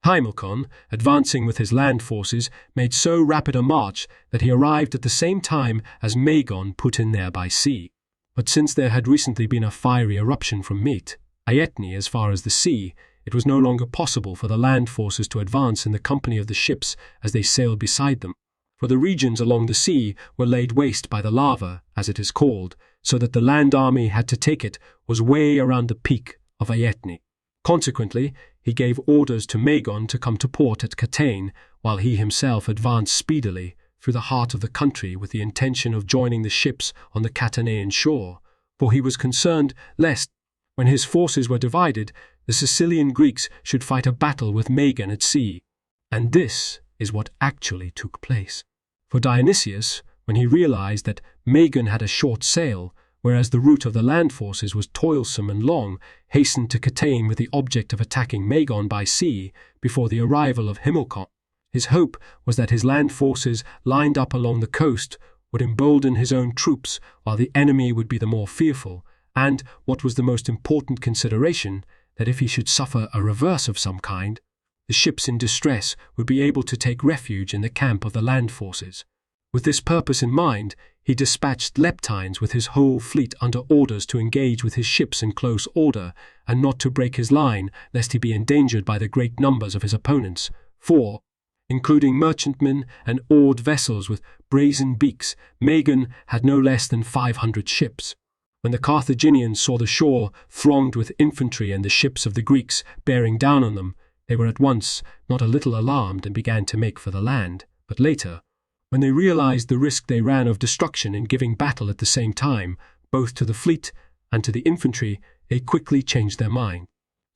Speaker 1: Hamilton, advancing with his land forces, made so rapid a march that he arrived at the same time as Magon put in there by sea. But since there had recently been a fiery eruption from Aetne as far as the sea, it was no longer possible for the land forces to advance in the company of the ships as they sailed beside them. For the regions along the sea were laid waste by the lava, as it is called, so that the land army had to take it was way around the peak of Aetne. Consequently, he gave orders to Magon to come to port at Catane, while he himself advanced speedily through the heart of the country with the intention of joining the ships on the Catanean shore, for he was concerned lest, when his forces were divided, the Sicilian Greeks should fight a battle with Magon at sea. And this is what actually took place. For Dionysius, when he realized that Magon had a short sail, whereas the route of the land forces was toilsome and long, hastened to Catane with the object of attacking Magon by sea before the arrival of Hamilton. His hope was that his land forces, lined up along the coast, would embolden his own troops, while the enemy would be the more fearful, and, what was the most important consideration, that if he should suffer a reverse of some kind, the ships in distress would be able to take refuge in the camp of the land forces. With this purpose in mind, he dispatched Leptines with his whole fleet under orders to engage with his ships in close order, and not to break his line, lest he be endangered by the great numbers of his opponents. For, including merchantmen and oared vessels with brazen beaks, Magon had no less than 500 ships. When the Carthaginians saw the shore thronged with infantry and the ships of the Greeks bearing down on them, they were at once not a little alarmed and began to make for the land. But later, when they realized the risk they ran of destruction in giving battle at the same time, both to the fleet and to the infantry, they quickly changed their mind.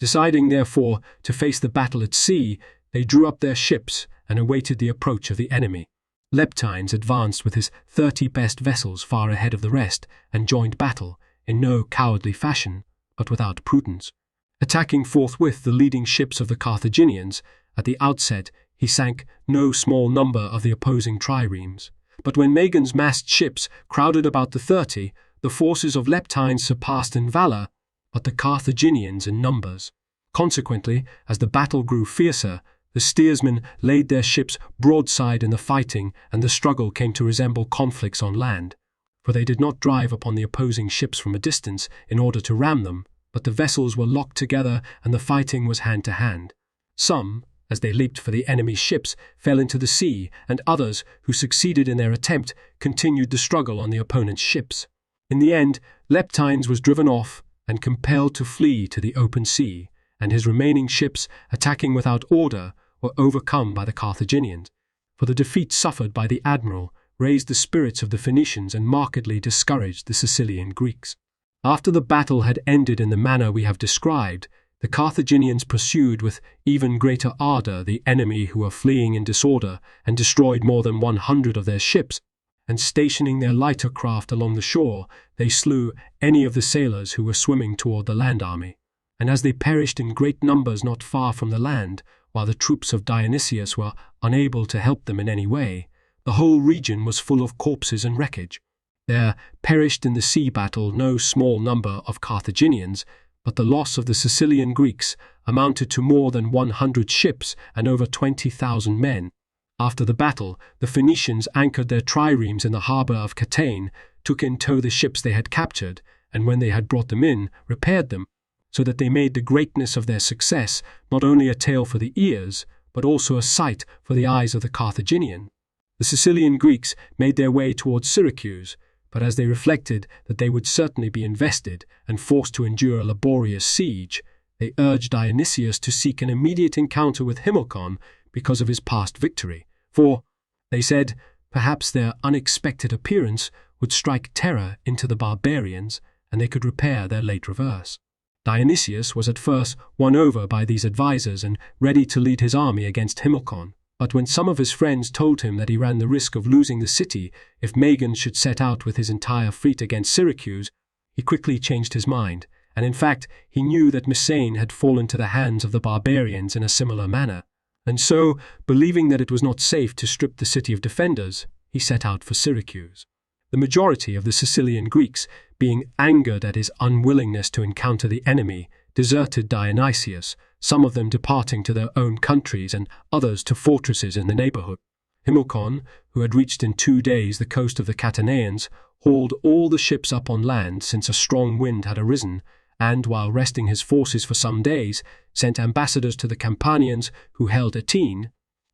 Speaker 1: Deciding, therefore, to face the battle at sea, They drew up their ships and awaited the approach of the enemy. Leptines advanced with his 30 best vessels far ahead of the rest and joined battle, in no cowardly fashion, but without prudence. Attacking forthwith the leading ships of the Carthaginians, at the outset he sank no small number of the opposing triremes. But when Magan's massed ships crowded about the 30, the forces of Leptines surpassed in valour, but the Carthaginians in numbers. Consequently, as the battle grew fiercer, the steersmen laid their ships broadside in the fighting, and the struggle came to resemble conflicts on land. For they did not drive upon the opposing ships from a distance in order to ram them, but the vessels were locked together and the fighting was hand to hand. Some, as they leaped for the enemy's ships, fell into the sea, and others, who succeeded in their attempt, continued the struggle on the opponent's ships. In the end, Leptines was driven off and compelled to flee to the open sea, and his remaining ships, attacking without order, were overcome by the Carthaginians. For the defeat suffered by the admiral raised the spirits of the Phoenicians and markedly discouraged the Sicilian Greeks. After the battle had ended in the manner we have described, the Carthaginians pursued with even greater ardour the enemy who were fleeing in disorder, and destroyed more than 100 of their ships, and stationing their lighter craft along the shore, they slew any of the sailors who were swimming toward the land army. And as they perished in great numbers not far from the land, while the troops of Dionysius were unable to help them in any way, the whole region was full of corpses and wreckage. There perished in the sea battle no small number of Carthaginians, but the loss of the Sicilian Greeks amounted to more than 100 ships and over 20,000 men. After the battle, the Phoenicians anchored their triremes in the harbour of XVIII, took in tow the ships they had captured, and when they had brought them in, repaired them, so that they made the greatness of their success not only a tale for the ears, but also a sight for the eyes of the Carthaginian. The Sicilian Greeks made their way towards Syracuse, but as they reflected that they would certainly be invested and forced to endure a laborious siege, they urged Dionysius to seek an immediate encounter with Himilcon because of his past victory, for, they said, perhaps their unexpected appearance would strike terror into the barbarians, and they could repair their late reverse. Dionysius was at first won over by these advisers and ready to lead his army against Himilcon, but when some of his friends told him that he ran the risk of losing the city if Magan should set out with his entire fleet against Syracuse, he quickly changed his mind, and in fact he knew that Mycenae had fallen to the hands of the barbarians in a similar manner, and so, believing that it was not safe to strip the city of defenders, he set out for Syracuse. The majority of the Sicilian Greeks, being angered at his unwillingness to encounter the enemy, deserted Dionysius, some of them departing to their own countries and others to fortresses in the neighbourhood. Himilcon, who had reached in 2 days the coast of the Catanaeans, hauled all the ships up on land since a strong wind had arisen, and, while resting his forces for some days, sent ambassadors to the Campanians who held Atene,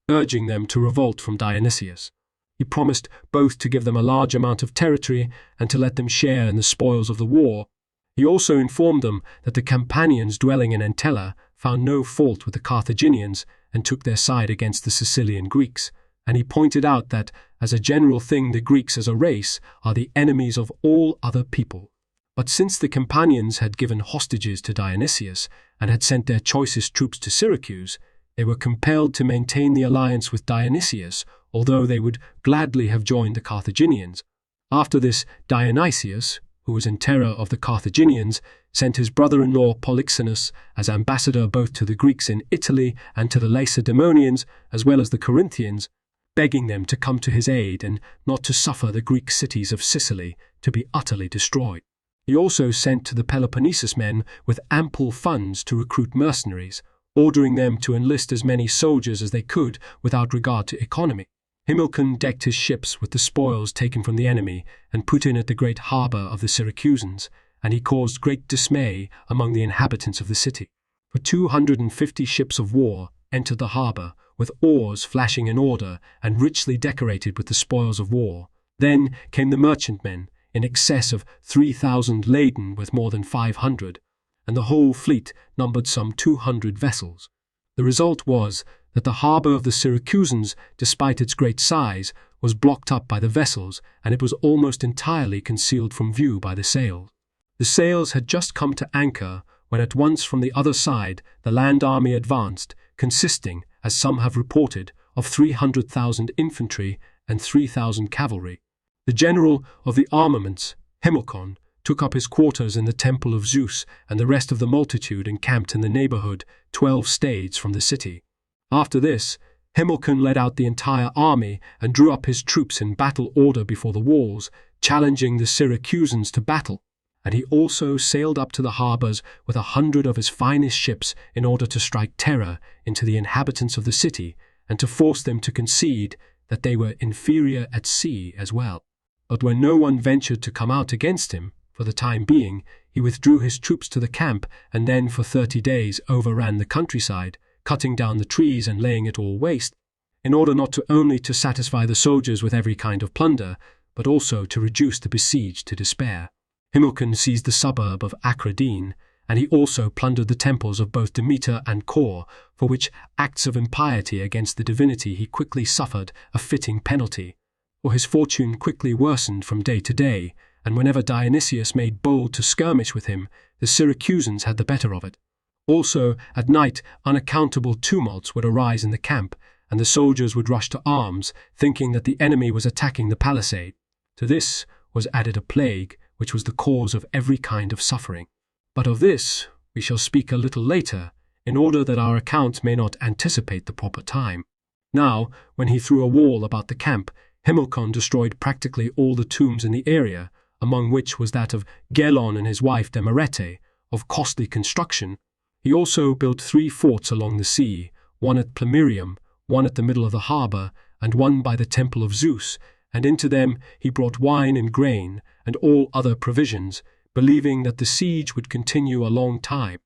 Speaker 1: urging them to revolt from Dionysius. He promised both to give them a large amount of territory and to let them share in the spoils of the war. He also informed them that the Campanians dwelling in Entella found no fault with the Carthaginians and took their side against the Sicilian Greeks, and he pointed out that, as a general thing, the Greeks as a race are the enemies of all other people. But since the Campanians had given hostages to Dionysius and had sent their choicest troops to Syracuse, they were compelled to maintain the alliance with Dionysius, although they would gladly have joined the Carthaginians. After this, Dionysius, who was in terror of the Carthaginians, sent his brother-in-law Polyxenus as ambassador both to the Greeks in Italy and to the Lacedaemonians, as well as the Corinthians, begging them to come to his aid and not to suffer the Greek cities of Sicily to be utterly destroyed. He also sent to the Peloponnesus men with ample funds to recruit mercenaries, ordering them to enlist as many soldiers as they could without regard to economy. Himilcon decked his ships with the spoils taken from the enemy and put in at the great harbour of the Syracusans, and he caused great dismay among the inhabitants of the city. For 250 ships of war entered the harbour, with oars flashing in order and richly decorated with the spoils of war. Then came the merchantmen, in excess of 3,000 laden with more than 500, and the whole fleet numbered some 200 vessels. The result was that the harbour of the Syracusans, despite its great size, was blocked up by the vessels, and it was almost entirely concealed from view by the sails. The sails had just come to anchor when at once from the other side the land army advanced, consisting, as some have reported, of 300,000 infantry and 3,000 cavalry. The general of the armaments, Hamilcar, took up his quarters in the temple of Zeus, and the rest of the multitude encamped in the neighborhood 12 stades from the city. After this, Hamilcar led out the entire army and drew up his troops in battle order before the walls, challenging the Syracusans to battle. And he also sailed up to the harbors with 100 of his finest ships in order to strike terror into the inhabitants of the city and to force them to concede that they were inferior at sea as well. But when no one ventured to come out against him, for the time being, he withdrew his troops to the camp and then for 30 days overran the countryside, cutting down the trees and laying it all waste, in order not only to satisfy the soldiers with every kind of plunder, but also to reduce the besieged to despair. Hamilcar seized the suburb of Acradine, and he also plundered the temples of both Demeter and Kor, for which acts of impiety against the divinity he quickly suffered a fitting penalty. For his fortune quickly worsened from day to day, and whenever Dionysius made bold to skirmish with him, the Syracusans had the better of it. Also, at night, unaccountable tumults would arise in the camp, and the soldiers would rush to arms, thinking that the enemy was attacking the palisade. To this was added a plague, which was the cause of every kind of suffering. But of this we shall speak a little later, in order that our account may not anticipate the proper time. Now, when he threw a wall about the camp, Hamilcar destroyed practically all the tombs in the area, among which was that of Gelon and his wife Demerete, of costly construction. He also built 3 forts along the sea, one at Plemmyrium, one at the middle of the harbor, and one by the temple of Zeus, and into them he brought wine and grain, and all other provisions, believing that the siege would continue a long time.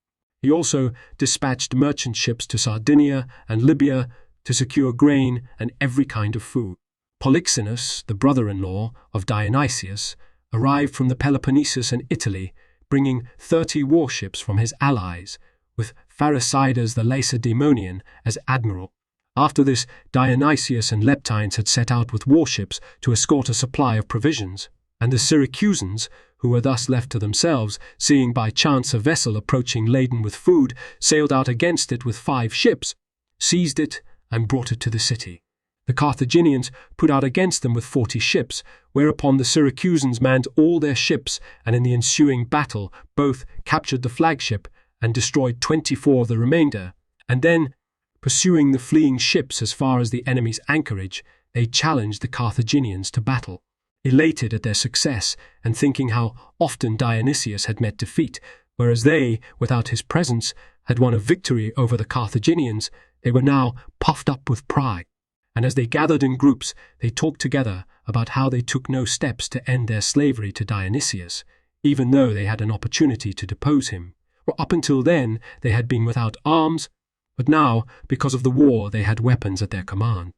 Speaker 1: He also dispatched merchant ships to Sardinia and Libya to secure grain and every kind of food. Polyxenus, the brother-in-law of Dionysius, arrived from the Peloponnesus and Italy, bringing 30 warships from his allies, with Pharisidas the Lacedaemonian as admiral. After this, Dionysius and Leptines had set out with warships to escort a supply of provisions, and the Syracusans, who were thus left to themselves, seeing by chance a vessel approaching laden with food, sailed out against it with 5 ships, seized it, and brought it to the city. The Carthaginians put out against them with 40 ships, whereupon the Syracusans manned all their ships, and in the ensuing battle both captured the flagship and destroyed 24 of the remainder, and then, pursuing the fleeing ships as far as the enemy's anchorage, they challenged the Carthaginians to battle. Elated at their success, and thinking how often Dionysius had met defeat, whereas they, without his presence, had won a victory over the Carthaginians, they were now puffed up with pride. And as they gathered in groups, they talked together about how they took no steps to end their slavery to Dionysius, even though they had an opportunity to depose him. For up until then they had been without arms, but now, because of the war, they had weapons at their command.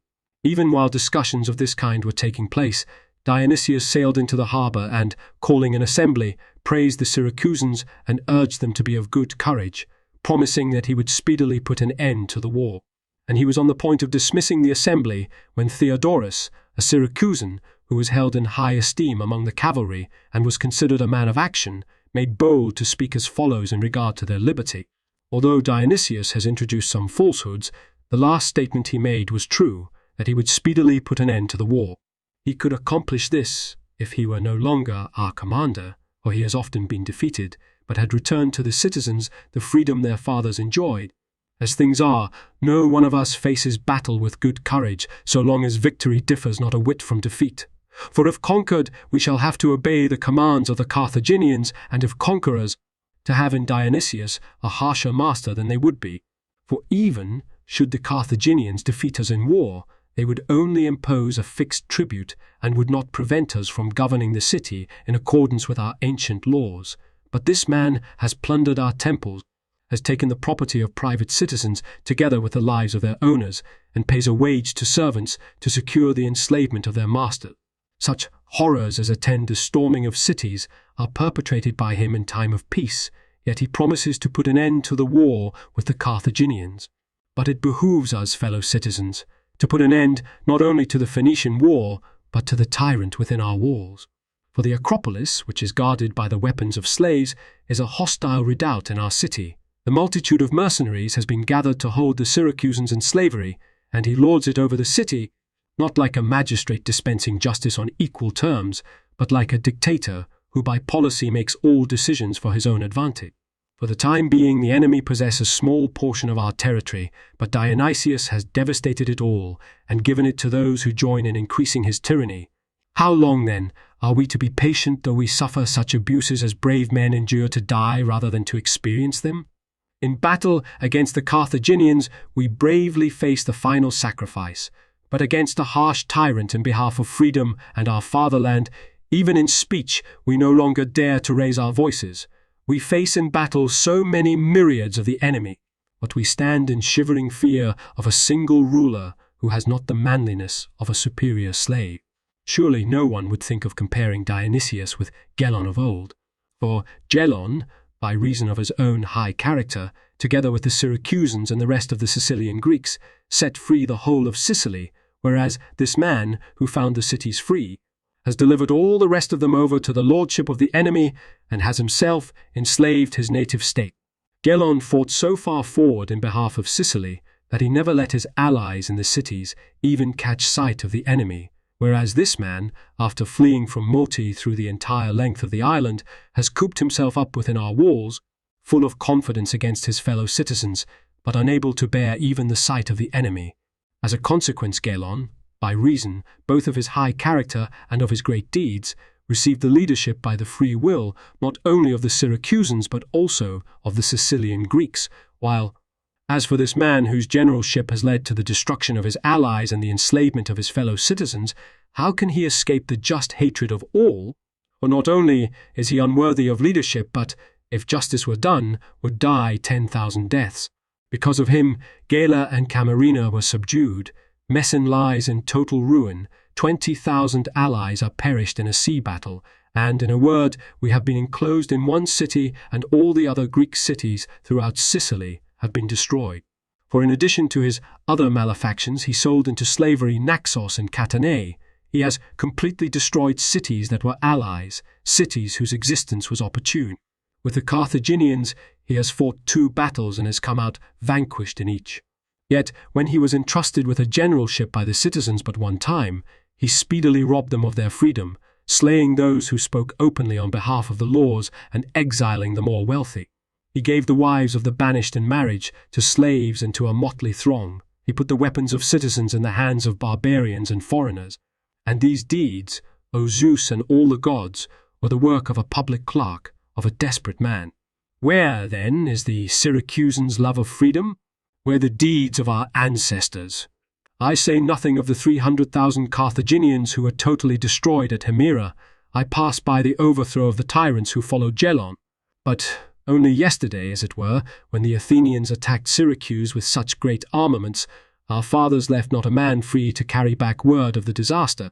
Speaker 1: Even while discussions of this kind were taking place, Dionysius sailed into the harbor and, calling an assembly, praised the Syracusans and urged them to be of good courage, promising that he would speedily put an end to the war. And he was on the point of dismissing the assembly when Diodorus, a Syracusan, who was held in high esteem among the cavalry and was considered a man of action, made bold to speak as follows in regard to their liberty. Although Dionysius has introduced some falsehoods, the last statement he made was true, that he would speedily put an end to the war. He could accomplish this if he were no longer our commander, for he has often been defeated, but had returned to the citizens the freedom their fathers enjoyed. As things are, no one of us faces battle with good courage, so long as victory differs not a whit from defeat. For if conquered, we shall have to obey the commands of the Carthaginians, and if conquerors, to have in Dionysius a harsher master than they would be. For even should the Carthaginians defeat us in war, they would only impose a fixed tribute and would not prevent us from governing the city in accordance with our ancient laws. But this man has plundered our temples, has taken the property of private citizens together with the lives of their owners, and pays a wage to servants to secure the enslavement of their master. Such horrors as attend the storming of cities are perpetrated by him in time of peace, yet he promises to put an end to the war with the Carthaginians. But it behooves us, fellow citizens, to put an end not only to the Phoenician war, but to the tyrant within our walls. For the Acropolis, which is guarded by the weapons of slaves, is a hostile redoubt in our city, The multitude of mercenaries has been gathered to hold the Syracusans in slavery, and he lords it over the city, not like a magistrate dispensing justice on equal terms, but like a dictator who by policy makes all decisions for his own advantage. For the time being, the enemy possess a small portion of our territory, but Dionysius has devastated it all and given it to those who join in increasing his tyranny. How long, then, are we to be patient though we suffer such abuses as brave men endure to die rather than to experience them? In battle against the Carthaginians, we bravely face the final sacrifice, but against a harsh tyrant in behalf of freedom and our fatherland, even in speech, we no longer dare to raise our voices. We face in battle so many myriads of the enemy, but we stand in shivering fear of a single ruler who has not the manliness of a superior slave. Surely no one would think of comparing Dionysius with Gelon of old, for Gelon, by reason of his own high character, together with the Syracusans and the rest of the Sicilian Greeks, set free the whole of Sicily, whereas this man, who found the cities free, has delivered all the rest of them over to the lordship of the enemy, and has himself enslaved his native state. Gelon fought so far forward in behalf of Sicily that he never let his allies in the cities even catch sight of the enemy, whereas this man, after fleeing from Multi through the entire length of the island, has cooped himself up within our walls, full of confidence against his fellow citizens, but unable to bear even the sight of the enemy. As a consequence, Gelon, by reason both of his high character and of his great deeds, received the leadership by the free will not only of the Syracusans but also of the Sicilian Greeks, while, as for this man whose generalship has led to the destruction of his allies and the enslavement of his fellow citizens, how can he escape the just hatred of all? For not only is he unworthy of leadership, but, if justice were done, would die 10,000 deaths. Because of him, Gela and Camarina were subdued. Messene lies in total ruin, 20,000 allies are perished in a sea battle, and, in a word, we have been enclosed in one city, and all the other Greek cities throughout Sicily have been destroyed. For in addition to his other malefactions, he sold into slavery Naxos and Catane. He has completely destroyed cities that were allies, cities whose existence was opportune. With the Carthaginians, he has fought 2 battles and has come out vanquished in each. Yet, when he was entrusted with a generalship by the citizens but one time, he speedily robbed them of their freedom, slaying those who spoke openly on behalf of the laws and exiling the more wealthy. He gave the wives of the banished in marriage to slaves and to a motley throng. He put the weapons of citizens in the hands of barbarians and foreigners. And these deeds, O Zeus and all the gods, were the work of a public clerk, of a desperate man. Where, then, is the Syracusans' love of freedom? Where the deeds of our ancestors? I say nothing of the 300,000 Carthaginians who were totally destroyed at Himera. I pass by the overthrow of the tyrants who followed Gelon. But only yesterday, as it were, when the Athenians attacked Syracuse with such great armaments, our fathers left not a man free to carry back word of the disaster.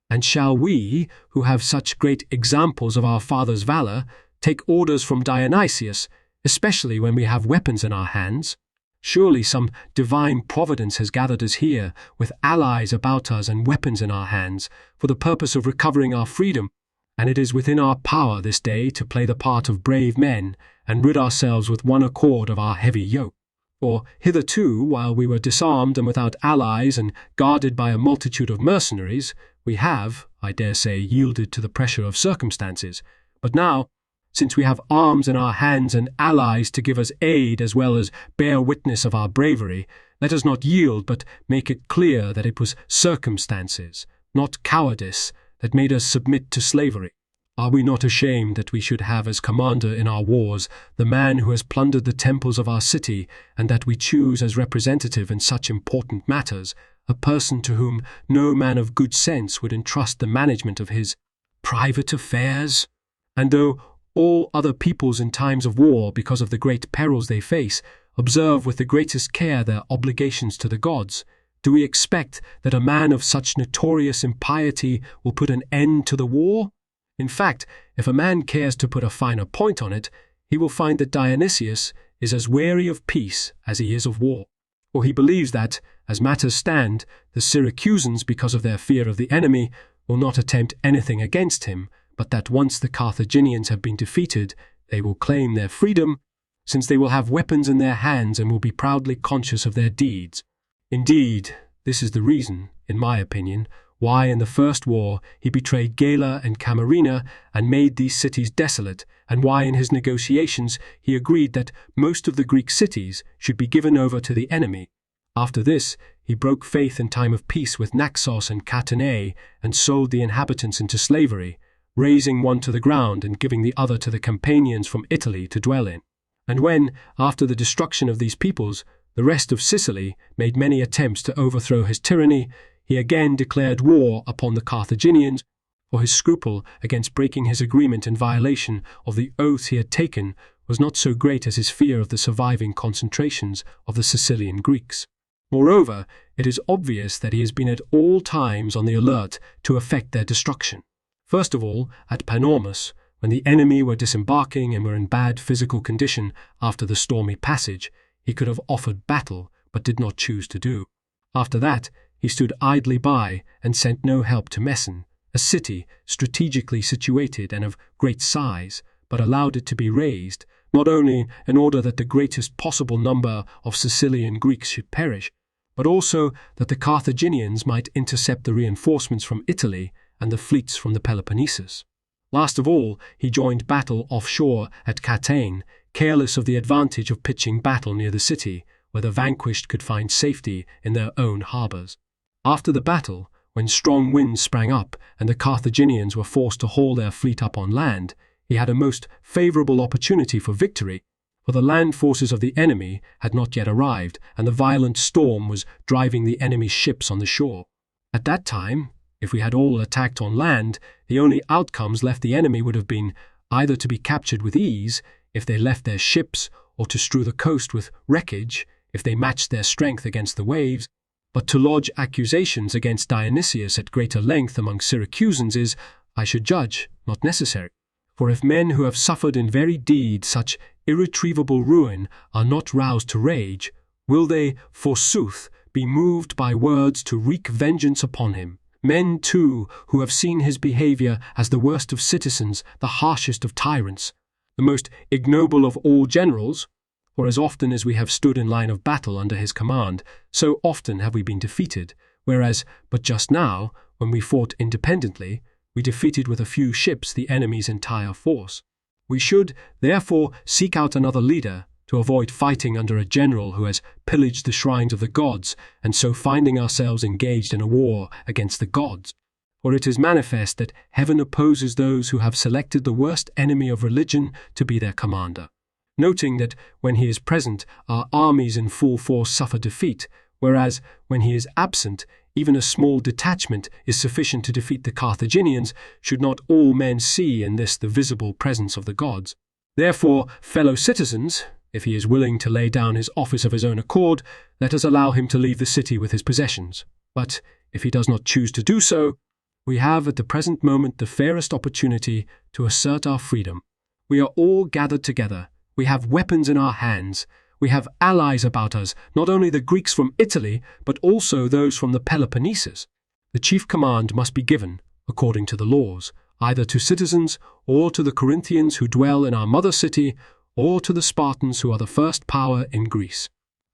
Speaker 1: And shall we, who have such great examples of our fathers' valour, take orders from Dionysius, especially when we have weapons in our hands? Surely some divine providence has gathered us here, with allies about us and weapons in our hands, for the purpose of recovering our freedom, and it is within our power this day to play the part of brave men, and rid ourselves with one accord of our heavy yoke. For hitherto, while we were disarmed and without allies and guarded by a multitude of mercenaries, we have, I dare say, yielded to the pressure of circumstances. But now, since we have arms in our hands and allies to give us aid as well as bear witness of our bravery, let us not yield but make it clear that it was circumstances, not cowardice, that made us submit to slavery. Are we not ashamed that we should have as commander in our wars the man who has plundered the temples of our city, and that we choose as representative in such important matters a person to whom no man of good sense would entrust the management of his private affairs? And though all other peoples in times of war, because of the great perils they face, observe with the greatest care their obligations to the gods, do we expect that a man of such notorious impiety will put an end to the war? In fact, if a man cares to put a finer point on it, he will find that Dionysius is as weary of peace as he is of war. For he believes that, as matters stand, the Syracusans, because of their fear of the enemy, will not attempt anything against him, but that once the Carthaginians have been defeated, they will claim their freedom, since they will have weapons in their hands and will be proudly conscious of their deeds. Indeed, this is the reason, in my opinion, why in the first war he betrayed Gela and Camarina and made these cities desolate, and why in his negotiations he agreed that most of the Greek cities should be given over to the enemy. After this, he broke faith in time of peace with Naxos and Catanea and sold the inhabitants into slavery, razing one to the ground and giving the other to the Campanians from Italy to dwell in. And when, after the destruction of these peoples, the rest of Sicily made many attempts to overthrow his tyranny, he again declared war upon the Carthaginians, for his scruple against breaking his agreement in violation of the oath he had taken was not so great as his fear of the surviving concentrations of the Sicilian Greeks. Moreover, it is obvious that he has been at all times on the alert to effect their destruction. First of all, at Panormus, when the enemy were disembarking and were in bad physical condition after the stormy passage, he could have offered battle, but did not choose to do. After that, he stood idly by and sent no help to Messene, a city strategically situated and of great size, but allowed it to be razed, not only in order that the greatest possible number of Sicilian Greeks should perish, but also that the Carthaginians might intercept the reinforcements from Italy and the fleets from the Peloponnesus. Last of all, he joined battle offshore at Catane, careless of the advantage of pitching battle near the city, where the vanquished could find safety in their own harbours. After the battle, when strong winds sprang up and the Carthaginians were forced to haul their fleet up on land, he had a most favourable opportunity for victory, for the land forces of the enemy had not yet arrived, and the violent storm was driving the enemy's ships on the shore. At that time, if we had all attacked on land, the only outcomes left the enemy would have been either to be captured with ease, if they left their ships, or to strew the coast with wreckage, if they matched their strength against the waves. But to lodge accusations against Dionysius at greater length among Syracusans is, I should judge, not necessary. For if men who have suffered in very deed such irretrievable ruin are not roused to rage, will they, forsooth, be moved by words to wreak vengeance upon him? Men, too, who have seen his behaviour as the worst of citizens, the harshest of tyrants, the most ignoble of all generals, for as often as we have stood in line of battle under his command, so often have we been defeated, whereas, but just now, when we fought independently, we defeated with a few ships the enemy's entire force. We should, therefore, seek out another leader, to avoid fighting under a general who has pillaged the shrines of the gods, and so finding ourselves engaged in a war against the gods. For it is manifest that heaven opposes those who have selected the worst enemy of religion to be their commander. Noting that when he is present, our armies in full force suffer defeat, whereas when he is absent, even a small detachment is sufficient to defeat the Carthaginians, should not all men see in this the visible presence of the gods. Therefore, fellow citizens, if he is willing to lay down his office of his own accord, let us allow him to leave the city with his possessions. But if he does not choose to do so, we have at the present moment the fairest opportunity to assert our freedom. We are all gathered together. We have weapons in our hands. We have allies about us, not only the Greeks from Italy, but also those from the Peloponnesus. The chief command must be given, according to the laws, either to citizens or to the Corinthians who dwell in our mother city, or to the Spartans who are the first power in Greece.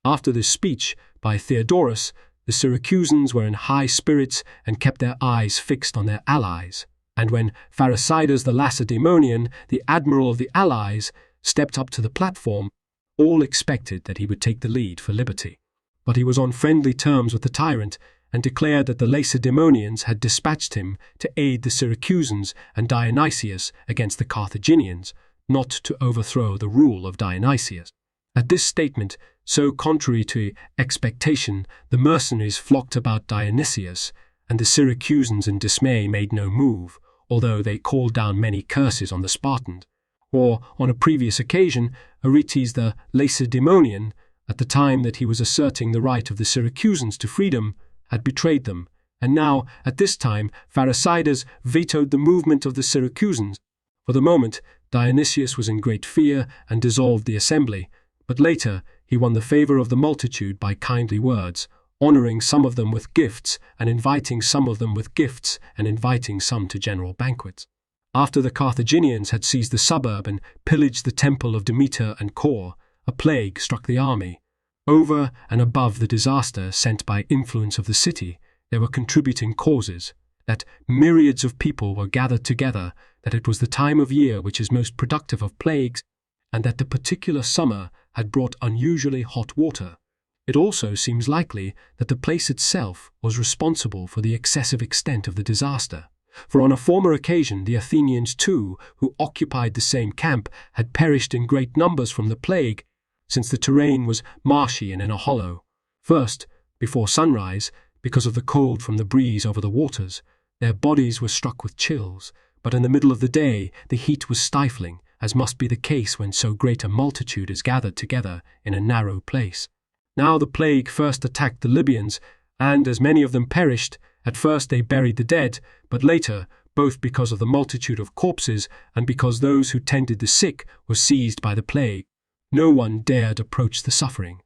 Speaker 1: After this speech by Diodorus, the Syracusans were in high spirits and kept their eyes fixed on their allies. And when Phasaelus the Lacedaemonian, the admiral of the allies, stepped up to the platform, all expected that he would take the lead for liberty. But he was on friendly terms with the tyrant, and declared that the Lacedaemonians had dispatched him to aid the Syracusans and Dionysius against the Carthaginians, not to overthrow the rule of Dionysius. At this statement, so contrary to expectation, the mercenaries flocked about Dionysius, and the Syracusans in dismay made no move, although they called down many curses on the Spartans. For, on a previous occasion, Aretes the Lacedaemonian, at the time that he was asserting the right of the Syracusans to freedom, had betrayed them, and now, at this time, Phasaelus vetoed the movement of the Syracusans. For the moment, Dionysius was in great fear and dissolved the assembly, but later he won the favour of the multitude by kindly words, honouring some of them with gifts, and inviting some of them with gifts, and inviting some to general banquets. After the Carthaginians had seized the suburb and pillaged the temple of Demeter and Kor, a plague struck the army. Over and above the disaster sent by influence of the city, there were contributing causes, that myriads of people were gathered together, that it was the time of year which is most productive of plagues, and that the particular summer had brought unusually hot water. It also seems likely that the place itself was responsible for the excessive extent of the disaster. For on a former occasion the Athenians too, who occupied the same camp, had perished in great numbers from the plague, since the terrain was marshy and in a hollow. First, before sunrise, because of the cold from the breeze over the waters, their bodies were struck with chills, but in the middle of the day the heat was stifling, as must be the case when so great a multitude is gathered together in a narrow place. Now the plague first attacked the Libyans, and as many of them perished, at first they buried the dead, but later, both because of the multitude of corpses and because those who tended the sick were seized by the plague, no one dared approach the suffering.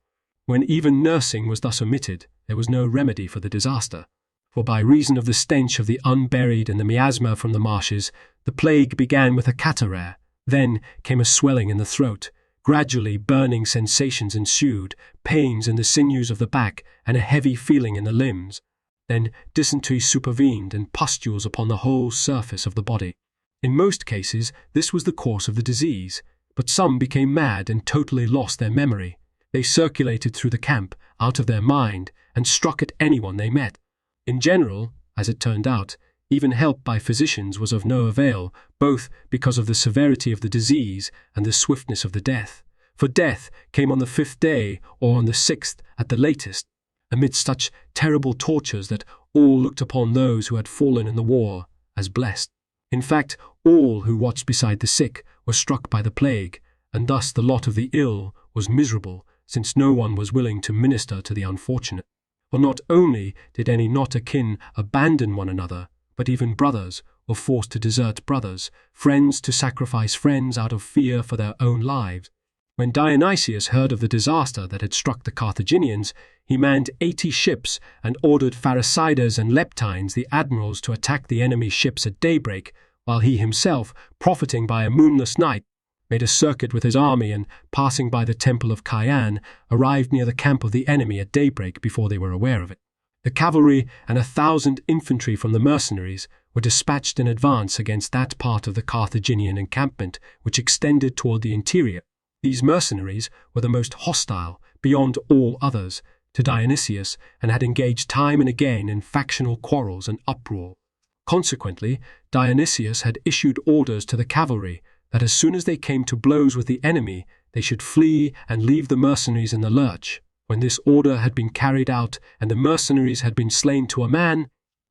Speaker 1: When even nursing was thus omitted, there was no remedy for the disaster. For by reason of the stench of the unburied and the miasma from the marshes, the plague began with a catarrh, then came a swelling in the throat. Gradually burning sensations ensued, pains in the sinews of the back, and a heavy feeling in the limbs. Then dysentery supervened and pustules upon the whole surface of the body. In most cases this was the course of the disease, but some became mad and totally lost their memory. They circulated through the camp, out of their mind, and struck at anyone they met. In general, as it turned out, even help by physicians was of no avail, both because of the severity of the disease and the swiftness of the death. For death came on the 5th day, or on the 6th at the latest, amidst such terrible tortures that all looked upon those who had fallen in the war as blessed. In fact, all who watched beside the sick were struck by the plague, and thus the lot of the ill was miserable, since no one was willing to minister to the unfortunate. For not only did any not akin abandon one another, but even brothers were forced to desert brothers, friends to sacrifice friends out of fear for their own lives. When Dionysius heard of the disaster that had struck the Carthaginians, he manned 80 ships and ordered Pharsacides and Leptines, the admirals, to attack the enemy's ships at daybreak, while he himself, profiting by a moonless night, made a circuit with his army and, passing by the temple of Chian, arrived near the camp of the enemy at daybreak before they were aware of it. The cavalry and 1,000 infantry from the mercenaries were dispatched in advance against that part of the Carthaginian encampment which extended toward the interior. These mercenaries were the most hostile, beyond all others, to Dionysius, and had engaged time and again in factional quarrels and uproar. Consequently, Dionysius had issued orders to the cavalry that as soon as they came to blows with the enemy, they should flee and leave the mercenaries in the lurch. When this order had been carried out and the mercenaries had been slain to a man,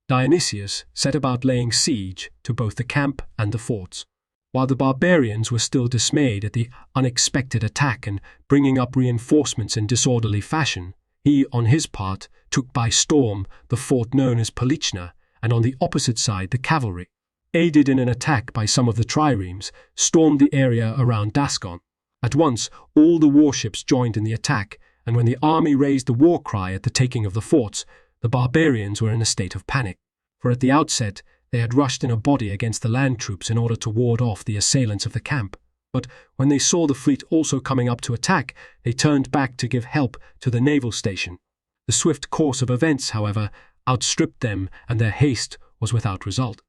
Speaker 1: Dionysius set about laying siege to both the camp and the forts. While the barbarians were still dismayed at the unexpected attack and bringing up reinforcements in disorderly fashion, he, on his part, took by storm the fort known as Polichna, and on the opposite side the cavalry, aided in an attack by some of the triremes, stormed the area around Dascon. At once all the warships joined in the attack, and when the army raised the war cry at the taking of the forts, the barbarians were in a state of panic. For at the outset they had rushed in a body against the land troops in order to ward off the assailants of the camp. But when they saw the fleet also coming up to attack, they turned back to give help to the naval station. The swift course of events, however, outstripped them, and their haste was without result.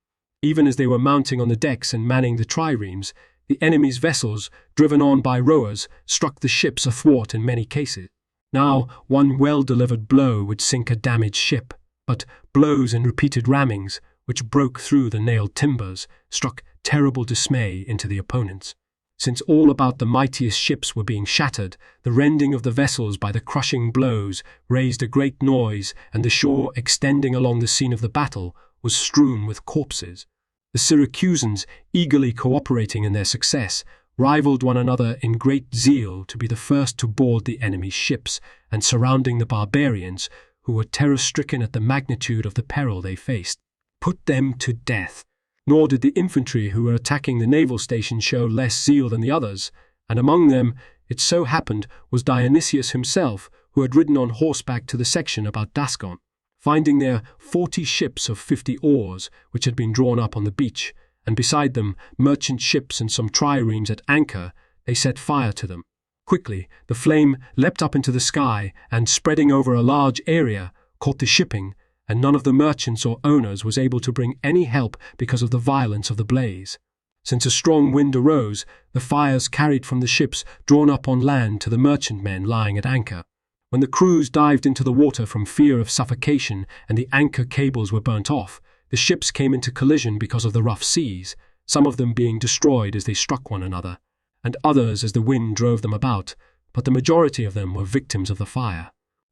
Speaker 1: Even as they were mounting on the decks and manning the triremes, the enemy's vessels, driven on by rowers, struck the ships athwart in many cases. Now, one well-delivered blow would sink a damaged ship, but blows and repeated rammings, which broke through the nailed timbers, struck terrible dismay into the opponents. Since all about the mightiest ships were being shattered, the rending of the vessels by the crushing blows raised a great noise, and the shore extending along the scene of the battle was strewn with corpses. The Syracusans, eagerly cooperating in their success, rivaled one another in great zeal to be the first to board the enemy's ships, and surrounding the barbarians, who were terror-stricken at the magnitude of the peril they faced, put them to death. Nor did the infantry who were attacking the naval station show less zeal than the others, and among them, it so happened, was Dionysius himself, who had ridden on horseback to the section about Dascon. Finding there 40 ships of 50 oars, which had been drawn up on the beach, and beside them merchant ships and some triremes at anchor. They set fire to them. Quickly, the flame leapt up into the sky and, spreading over a large area, caught the shipping, and none of the merchants or owners was able to bring any help because of the violence of the blaze. Since a strong wind arose, the fires carried from the ships drawn up on land to the merchantmen lying at anchor. When the crews dived into the water from fear of suffocation and the anchor cables were burnt off, the ships came into collision because of the rough seas, some of them being destroyed as they struck one another, and others as the wind drove them about, but the majority of them were victims of the fire.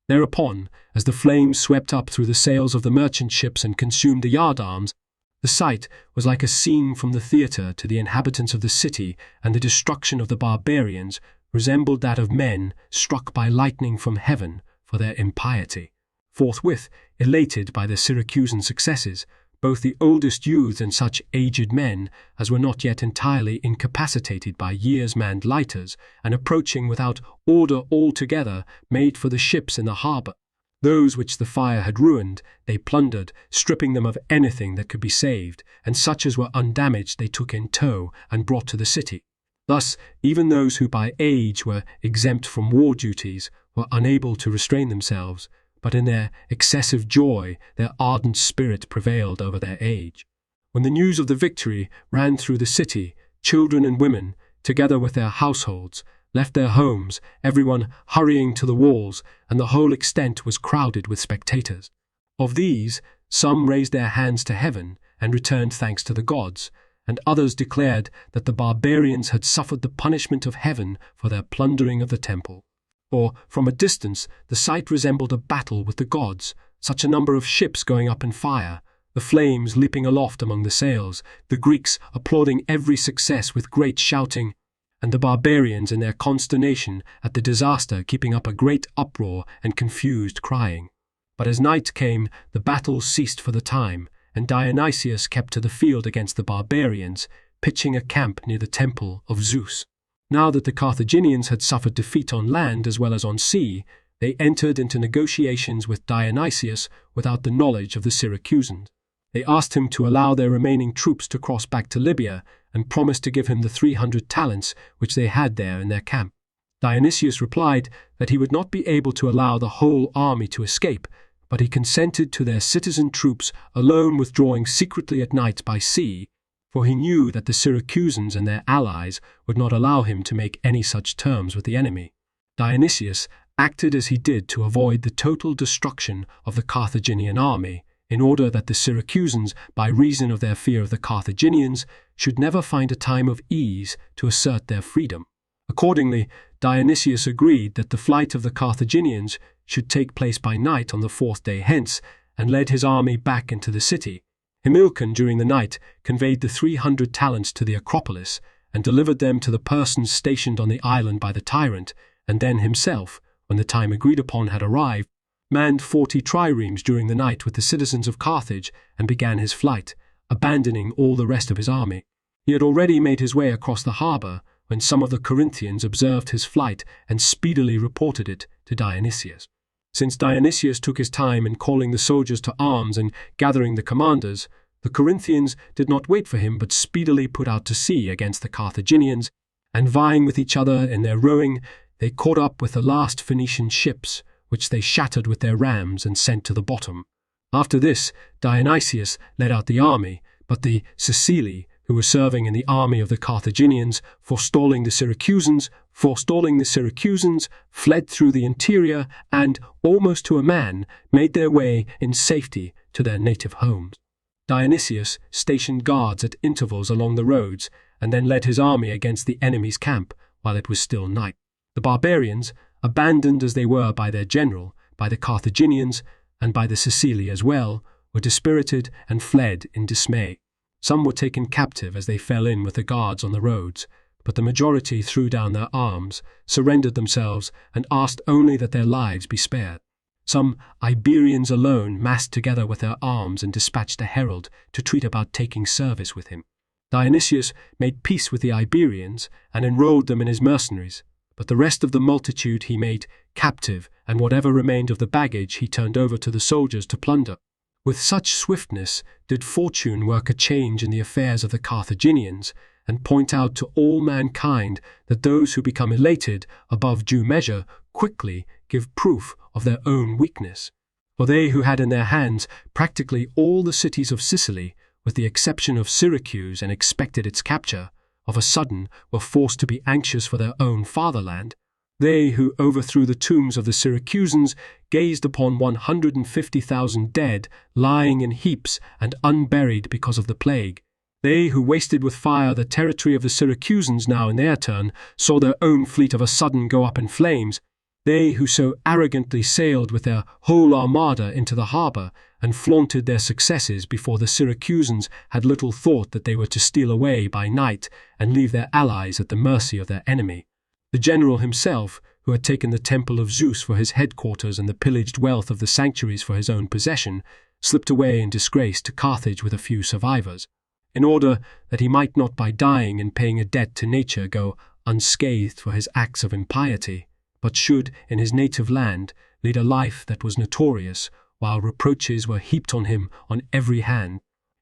Speaker 1: Thereupon, as the flames swept up through the sails of the merchant ships and consumed the yardarms, the sight was like a scene from the theatre to the inhabitants of the city, and the destruction of the barbarians resembled that of men struck by lightning from heaven for their impiety. Forthwith, elated by their Syracusan successes, both the oldest youths and such aged men as were not yet entirely incapacitated by years manned lighters, and approaching without order altogether, made for the ships in the harbour. Those which the fire had ruined they plundered, stripping them of anything that could be saved, and such as were undamaged they took in tow and brought to the city. Thus, even those who by age were exempt from war duties were unable to restrain themselves, but in their excessive joy their ardent spirit prevailed over their age. When the news of the victory ran through the city, children and women, together with their households, left their homes, everyone hurrying to the walls, and the whole extent was crowded with spectators. Of these, some raised their hands to heaven and returned thanks to the gods, and others declared that the barbarians had suffered the punishment of heaven for their plundering of the temple. For, from a distance, the sight resembled a battle with the gods, such a number of ships going up in fire, the flames leaping aloft among the sails, the Greeks applauding every success with great shouting, and the barbarians in their consternation at the disaster keeping up a great uproar and confused crying. But as night came, the battle ceased for the time, and Dionysius kept to the field against the barbarians, pitching a camp near the temple of Zeus. Now that the Carthaginians had suffered defeat on land as well as on sea, they entered into negotiations with Dionysius without the knowledge of the Syracusans. They asked him to allow their remaining troops to cross back to Libya, and promised to give him the 300 talents which they had there in their camp. Dionysius replied that he would not be able to allow the whole army to escape, but he consented to their citizen troops alone withdrawing secretly at night by sea, for he knew that the Syracusans and their allies would not allow him to make any such terms with the enemy. Dionysius acted as he did to avoid the total destruction of the Carthaginian army, in order that the Syracusans, by reason of their fear of the Carthaginians, should never find a time of ease to assert their freedom. Accordingly, Dionysius agreed that the flight of the Carthaginians should take place by night on the 4th day hence, and led his army back into the city. Hamilcar during the night conveyed the 300 talents to the Acropolis, and delivered them to the persons stationed on the island by the tyrant, and then himself, when the time agreed upon had arrived, manned 40 triremes during the night with the citizens of Carthage, and began his flight, abandoning all the rest of his army. He had already made his way across the harbour, when some of the Corinthians observed his flight and speedily reported it to Dionysius. Since Dionysius took his time in calling the soldiers to arms and gathering the commanders, the Corinthians did not wait for him but speedily put out to sea against the Carthaginians, and vying with each other in their rowing, they caught up with the last Phoenician ships, which they shattered with their rams and sent to the bottom. After this, Dionysius led out the army, but the Sicily, who were serving in the army of the Carthaginians, forestalling the Syracusans, fled through the interior and, almost to a man, made their way in safety to their native homes. Dionysius stationed guards at intervals along the roads, and then led his army against the enemy's camp while it was still night. The barbarians, abandoned as they were by their general, by the Carthaginians, and by the Sicily as well, were dispirited and fled in dismay. Some were taken captive as they fell in with the guards on the roads, but the majority threw down their arms, surrendered themselves, and asked only that their lives be spared. Some Iberians alone massed together with their arms and dispatched a herald to treat about taking service with him. Dionysius made peace with the Iberians and enrolled them in his mercenaries, but the rest of the multitude he made captive, and whatever remained of the baggage he turned over to the soldiers to plunder. With such swiftness did fortune work a change in the affairs of the Carthaginians, and point out to all mankind that those who become elated above due measure quickly give proof of their own weakness. For they who had in their hands practically all the cities of Sicily, with the exception of Syracuse, and expected its capture, of a sudden were forced to be anxious for their own fatherland. They who overthrew the tombs of the Syracusans gazed upon 150,000 dead lying in heaps and unburied because of the plague. They who wasted with fire the territory of the Syracusans now in their turn saw their own fleet of a sudden go up in flames. They who so arrogantly sailed with their whole armada into the harbour and flaunted their successes before the Syracusans had little thought that they were to steal away by night and leave their allies at the mercy of their enemy. The general himself, who had taken the temple of Zeus for his headquarters and the pillaged wealth of the sanctuaries for his own possession, slipped away in disgrace to Carthage with a few survivors, in order that he might not by dying and paying a debt to nature go unscathed for his acts of impiety, but should, in his native land, lead a life that was notorious, while reproaches were heaped on him on every hand.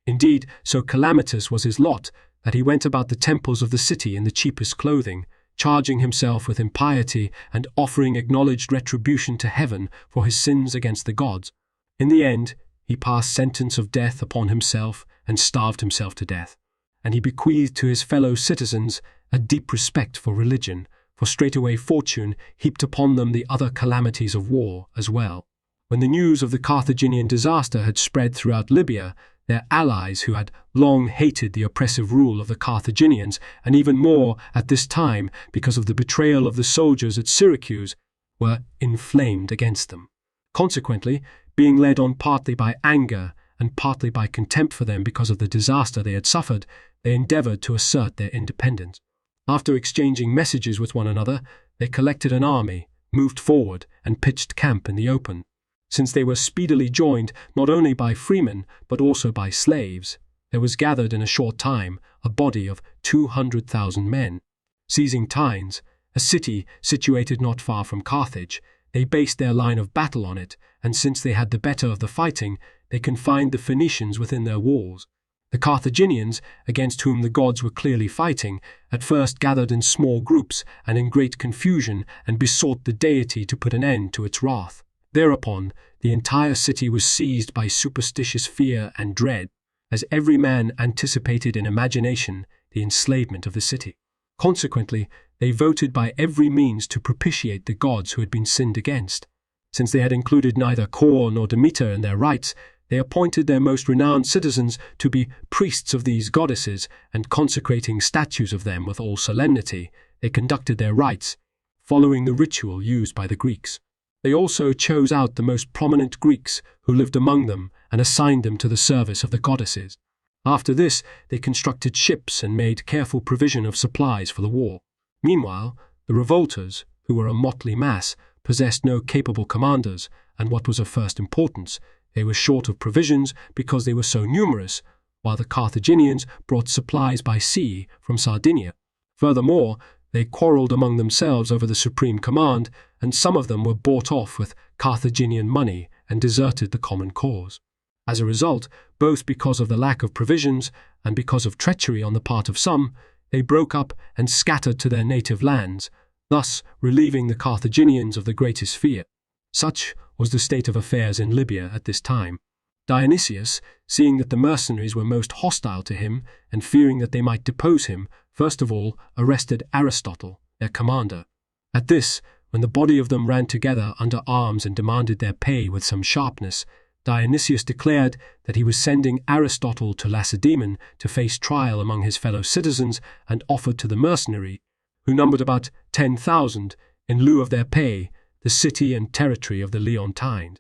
Speaker 1: Indeed, so calamitous was his lot that he went about the temples of the city in the cheapest clothing, charging himself with impiety and offering acknowledged retribution to heaven for his sins against the gods. In the end, he passed sentence of death upon himself and starved himself to death. And he bequeathed to his fellow citizens a deep respect for religion, for straightway fortune heaped upon them the other calamities of war as well. When the news of the Carthaginian disaster had spread throughout Libya, their allies, who had long hated the oppressive rule of the Carthaginians, and even more at this time because of the betrayal of the soldiers at Syracuse, were inflamed against them. Consequently, being led on partly by anger and partly by contempt for them because of the disaster they had suffered, they endeavoured to assert their independence. After exchanging messages with one another, they collected an army, moved forward, and pitched camp in the open. Since they were speedily joined not only by freemen but also by slaves, there was gathered in a short time a body of 200,000 men. Seizing Tynes, a city situated not far from Carthage, they based their line of battle on it, and since they had the better of the fighting, they confined the Phoenicians within their walls. The Carthaginians, against whom the gods were clearly fighting, at first gathered in small groups and in great confusion and besought the deity to put an end to its wrath. Thereupon, the entire city was seized by superstitious fear and dread, as every man anticipated in imagination the enslavement of the city. Consequently, they voted by every means to propitiate the gods who had been sinned against. Since they had included neither Kor nor Demeter in their rites, they appointed their most renowned citizens to be priests of these goddesses, and consecrating statues of them with all solemnity, they conducted their rites, following the ritual used by the Greeks. They also chose out the most prominent Greeks who lived among them and assigned them to the service of the goddesses. After this, they constructed ships and made careful provision of supplies for the war. Meanwhile, the revolters, who were a motley mass, possessed no capable commanders, and what was of first importance, they were short of provisions because they were so numerous, while the Carthaginians brought supplies by sea from Sardinia. Furthermore, they quarrelled among themselves over the supreme command, and some of them were bought off with Carthaginian money and deserted the common cause. As a result, both because of the lack of provisions and because of treachery on the part of some, they broke up and scattered to their native lands, thus relieving the Carthaginians of the greatest fear. Such was the state of affairs in Libya at this time. Dionysius, seeing that the mercenaries were most hostile to him, and fearing that they might depose him, first of all arrested Aristotle, their commander. At this, when the body of them ran together under arms and demanded their pay with some sharpness, Dionysius declared that he was sending Aristotle to Lacedaemon to face trial among his fellow citizens, and offered to the mercenary, who numbered about 10,000, in lieu of their pay, the city and territory of the Leontines.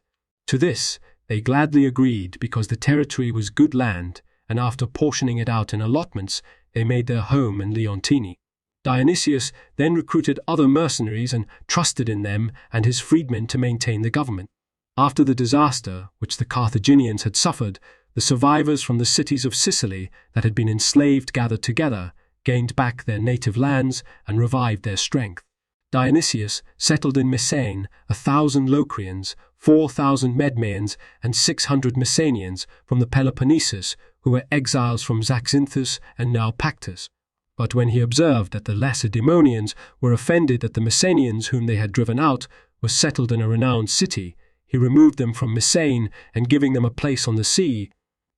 Speaker 1: To this they gladly agreed because the territory was good land, and after portioning it out in allotments, they made their home in Leontini. Dionysius then recruited other mercenaries and trusted in them and his freedmen to maintain the government. After the disaster which the Carthaginians had suffered, the survivors from the cities of Sicily that had been enslaved gathered together, gained back their native lands, and revived their strength. Dionysius settled in Mycenae 1,000 Locrians, 4,000 Medmaeans, and 600 Messenians from the Peloponnesus, who were exiles from Zacynthus and Naupactus. But when he observed that the Lacedaemonians were offended that the Messenians whom they had driven out were settled in a renowned city, he removed them from Mycenae, and giving them a place on the sea,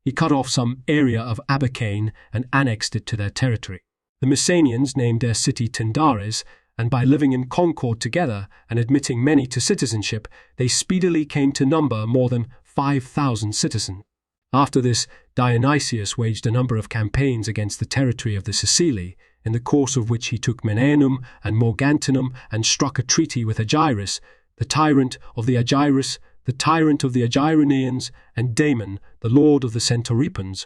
Speaker 1: he cut off some area of Abacaine and annexed it to their territory. The Messenians named their city Tyndaris, and by living in concord together and admitting many to citizenship, they speedily came to number more than 5,000 citizens. After this, Dionysius waged a number of campaigns against the territory of the Sicily, in the course of which he took Menaenum and Morgantinum and struck a treaty with Agirus, the tyrant of the Agirus, the tyrant of the Agironians, and Damon, the lord of the Centauropans,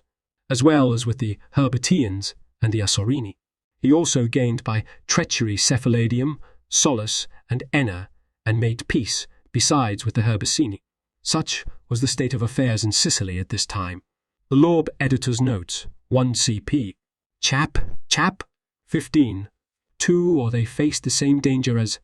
Speaker 1: as well as with the Herbateans and the Assorini. He also gained by treachery Cephaladium, Solus, and Enna, and made peace, besides with the Herbacini. Such was the state of affairs in Sicily at this time. The Lorb Editor's Notes, 1 CP. Chap. 15. 2. Or they faced the same danger as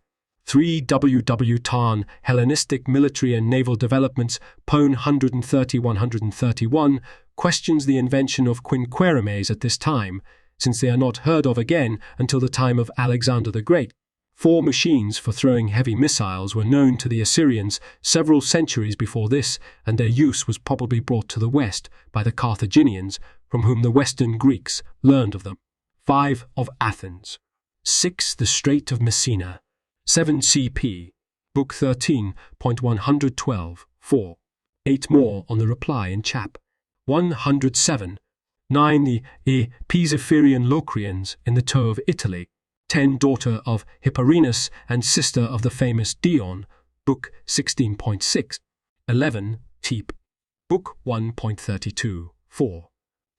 Speaker 1: 3. W. Tarn, Hellenistic Military and Naval Developments, Pone 130-131, questions the invention of quinqueremes at this time, since they are not heard of again until the time of Alexander the Great. 4 machines for throwing heavy missiles were known to the Assyrians several centuries before this, and their use was probably brought to the west by the Carthaginians, from whom the Western Greeks learned of them. 5. Of Athens. 6. The Strait of Messina. 7 CP. Book 13.112. 4. 8 more on the reply in chap. 107. 9. The Pisophyrian Locrians in the toe of Italy. 10. Daughter of Hipparinus and sister of the famous Dion. Book 16.6. 11. Teep. Book 1.32. 4.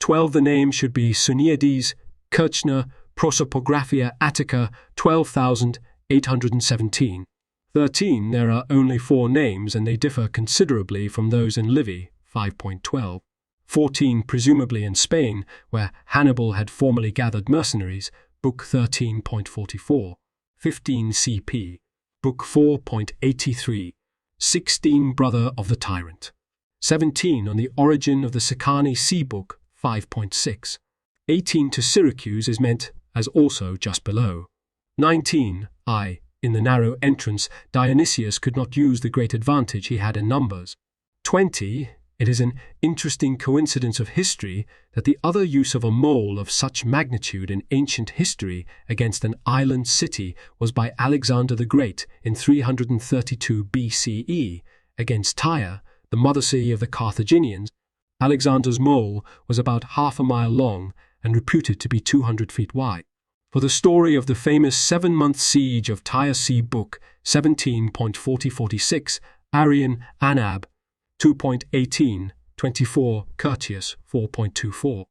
Speaker 1: 12. The name should be Suniades, Kirchner, Prosopographia Attica, 12,817. 13. There are only 4 names, and they differ considerably from those in Livy, 5.12. 14. Presumably in Spain, where Hannibal had formerly gathered mercenaries, Book 13.44. 15 CP. Book 4.83. 16. Brother of the Tyrant. 17. On the origin of the Sicani Sea Book, 5.6. 18. To Syracuse is meant as also just below. 19. In the narrow entrance, Dionysius could not use the great advantage he had in numbers. 20. It is an interesting coincidence of history that the other use of a mole of such magnitude in ancient history against an island city was by Alexander the Great in 332 BCE against Tyre, the mother city of the Carthaginians. Alexander's mole was about half a mile long and reputed to be 200 feet wide. For the story of the famous 7-month siege of Tyre, see Book 17.4046, Arian Anab, 2.18, 24, Curtius, 4.24.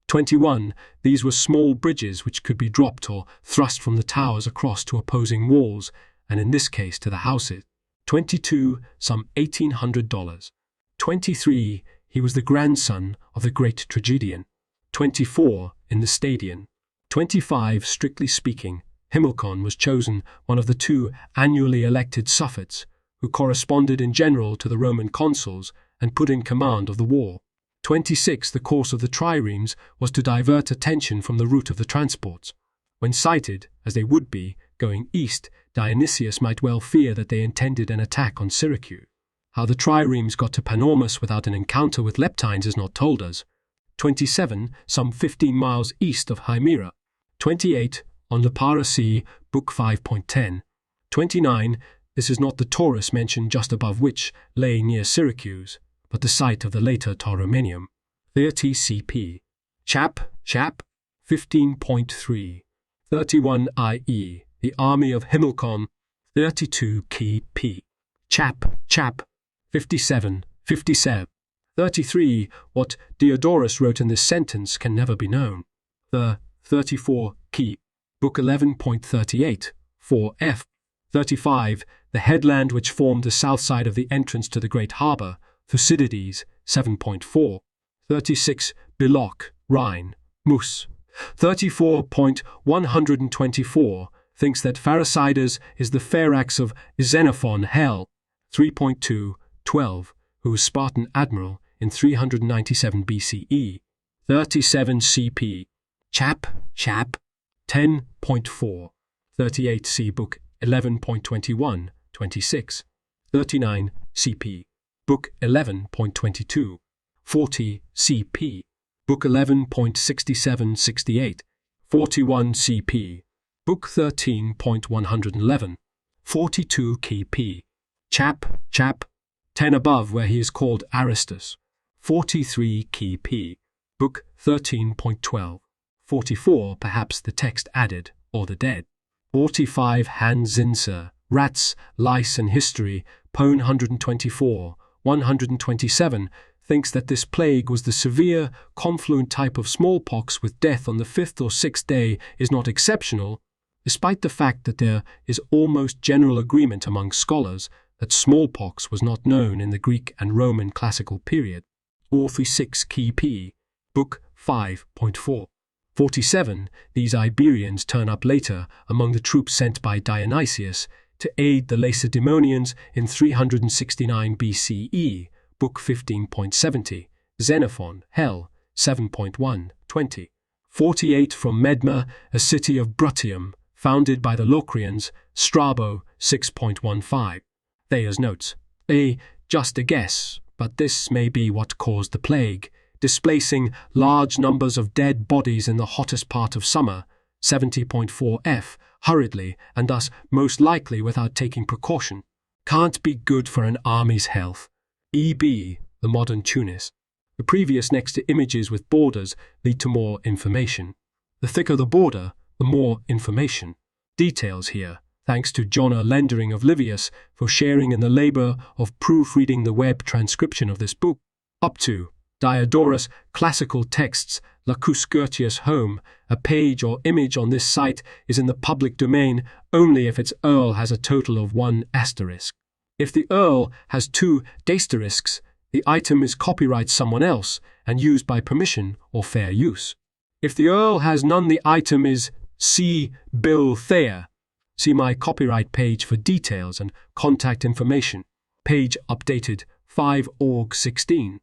Speaker 1: 21. These were small bridges which could be dropped or thrust from the towers across to opposing walls, and in this case to the houses. 22. Some $1,800. 23. He was the grandson of the great tragedian. 24. In the Stadion. 25. Strictly speaking, Himilcon was chosen one of the 2 annually elected suffets, who corresponded in general to the Roman consuls and put in command of the war. 26. The course of the triremes was to divert attention from the route of the transports. When sighted, as they would be, going east, Dionysius might well fear that they intended an attack on Syracuse. How the triremes got to Panormus without an encounter with Leptines is not told us. 27. Some 15 miles east of Hymera. 28. On Lipara Sea, Book 5.10. 29. This is not the Taurus mentioned just above which lay near Syracuse, but the site of the later Tauromenium. 30 CP. Chap. 15.3. 31 IE. The army of Himilcon. 32 P. Chap. 57. 33. What Diodorus wrote in this sentence can never be known. 34 Key. Book 11.38. 4F. 35. The headland which formed the south side of the entrance to the great harbour, Thucydides, 7.4. 36. Biloc, Rhine, Mus. 34.124. thinks that Pharisaides is the Pharax of Xenophon Hell, 3.212, who was Spartan admiral in 397 BCE, 37 CP. Chap. 10.4, 38 C. Book 11.21, 26, 39 CP. Book 11.22, 40 CP. Book 11.67-68, 41 CP. Book 13.111, 42 KP. Chap. 10 above, where he is called Aristus, 43 KP. Book 13.12, 44 perhaps the text added, or the dead. 45 Hans Zinser, Rats, Lice and History, Pone 124, 127, thinks that this plague was the severe, confluent type of smallpox with death on the 5th or 6th day is not exceptional, despite the fact that there is almost general agreement among scholars that smallpox was not known in the Greek and Roman classical period. 46 KP. Book 5.4. 47. These Iberians turn up later among the troops sent by Dionysius to aid the Lacedaemonians in 369 BCE, Book 15.70, Xenophon, Hell, 7.120. 48 from Medma, a city of Bruttium, founded by the Locrians, Strabo, 6.15. Thayer's notes. Just a guess, but this may be what caused the plague, displacing large numbers of dead bodies in the hottest part of summer, 70.4 F, hurriedly, and thus most likely without taking precaution. Can't be good for an army's health. E.B., the modern Tunis. The previous next to images with borders lead to more information. The thicker the border, the more information. Details here, thanks to Jonna Lendering of Livius for sharing in the labor of proofreading the web transcription of this book. Up to Diodorus, Classical Texts, Lacus Curtius Home. A page or image on this site is in the public domain only if its URL has a total of 1 asterisk. If the URL has 2 asterisks, the item is copyright someone else and used by permission or fair use. If the URL has none, the item is C. Bill Thayer. See my copyright page for details and contact information. Page updated 5 Org 16.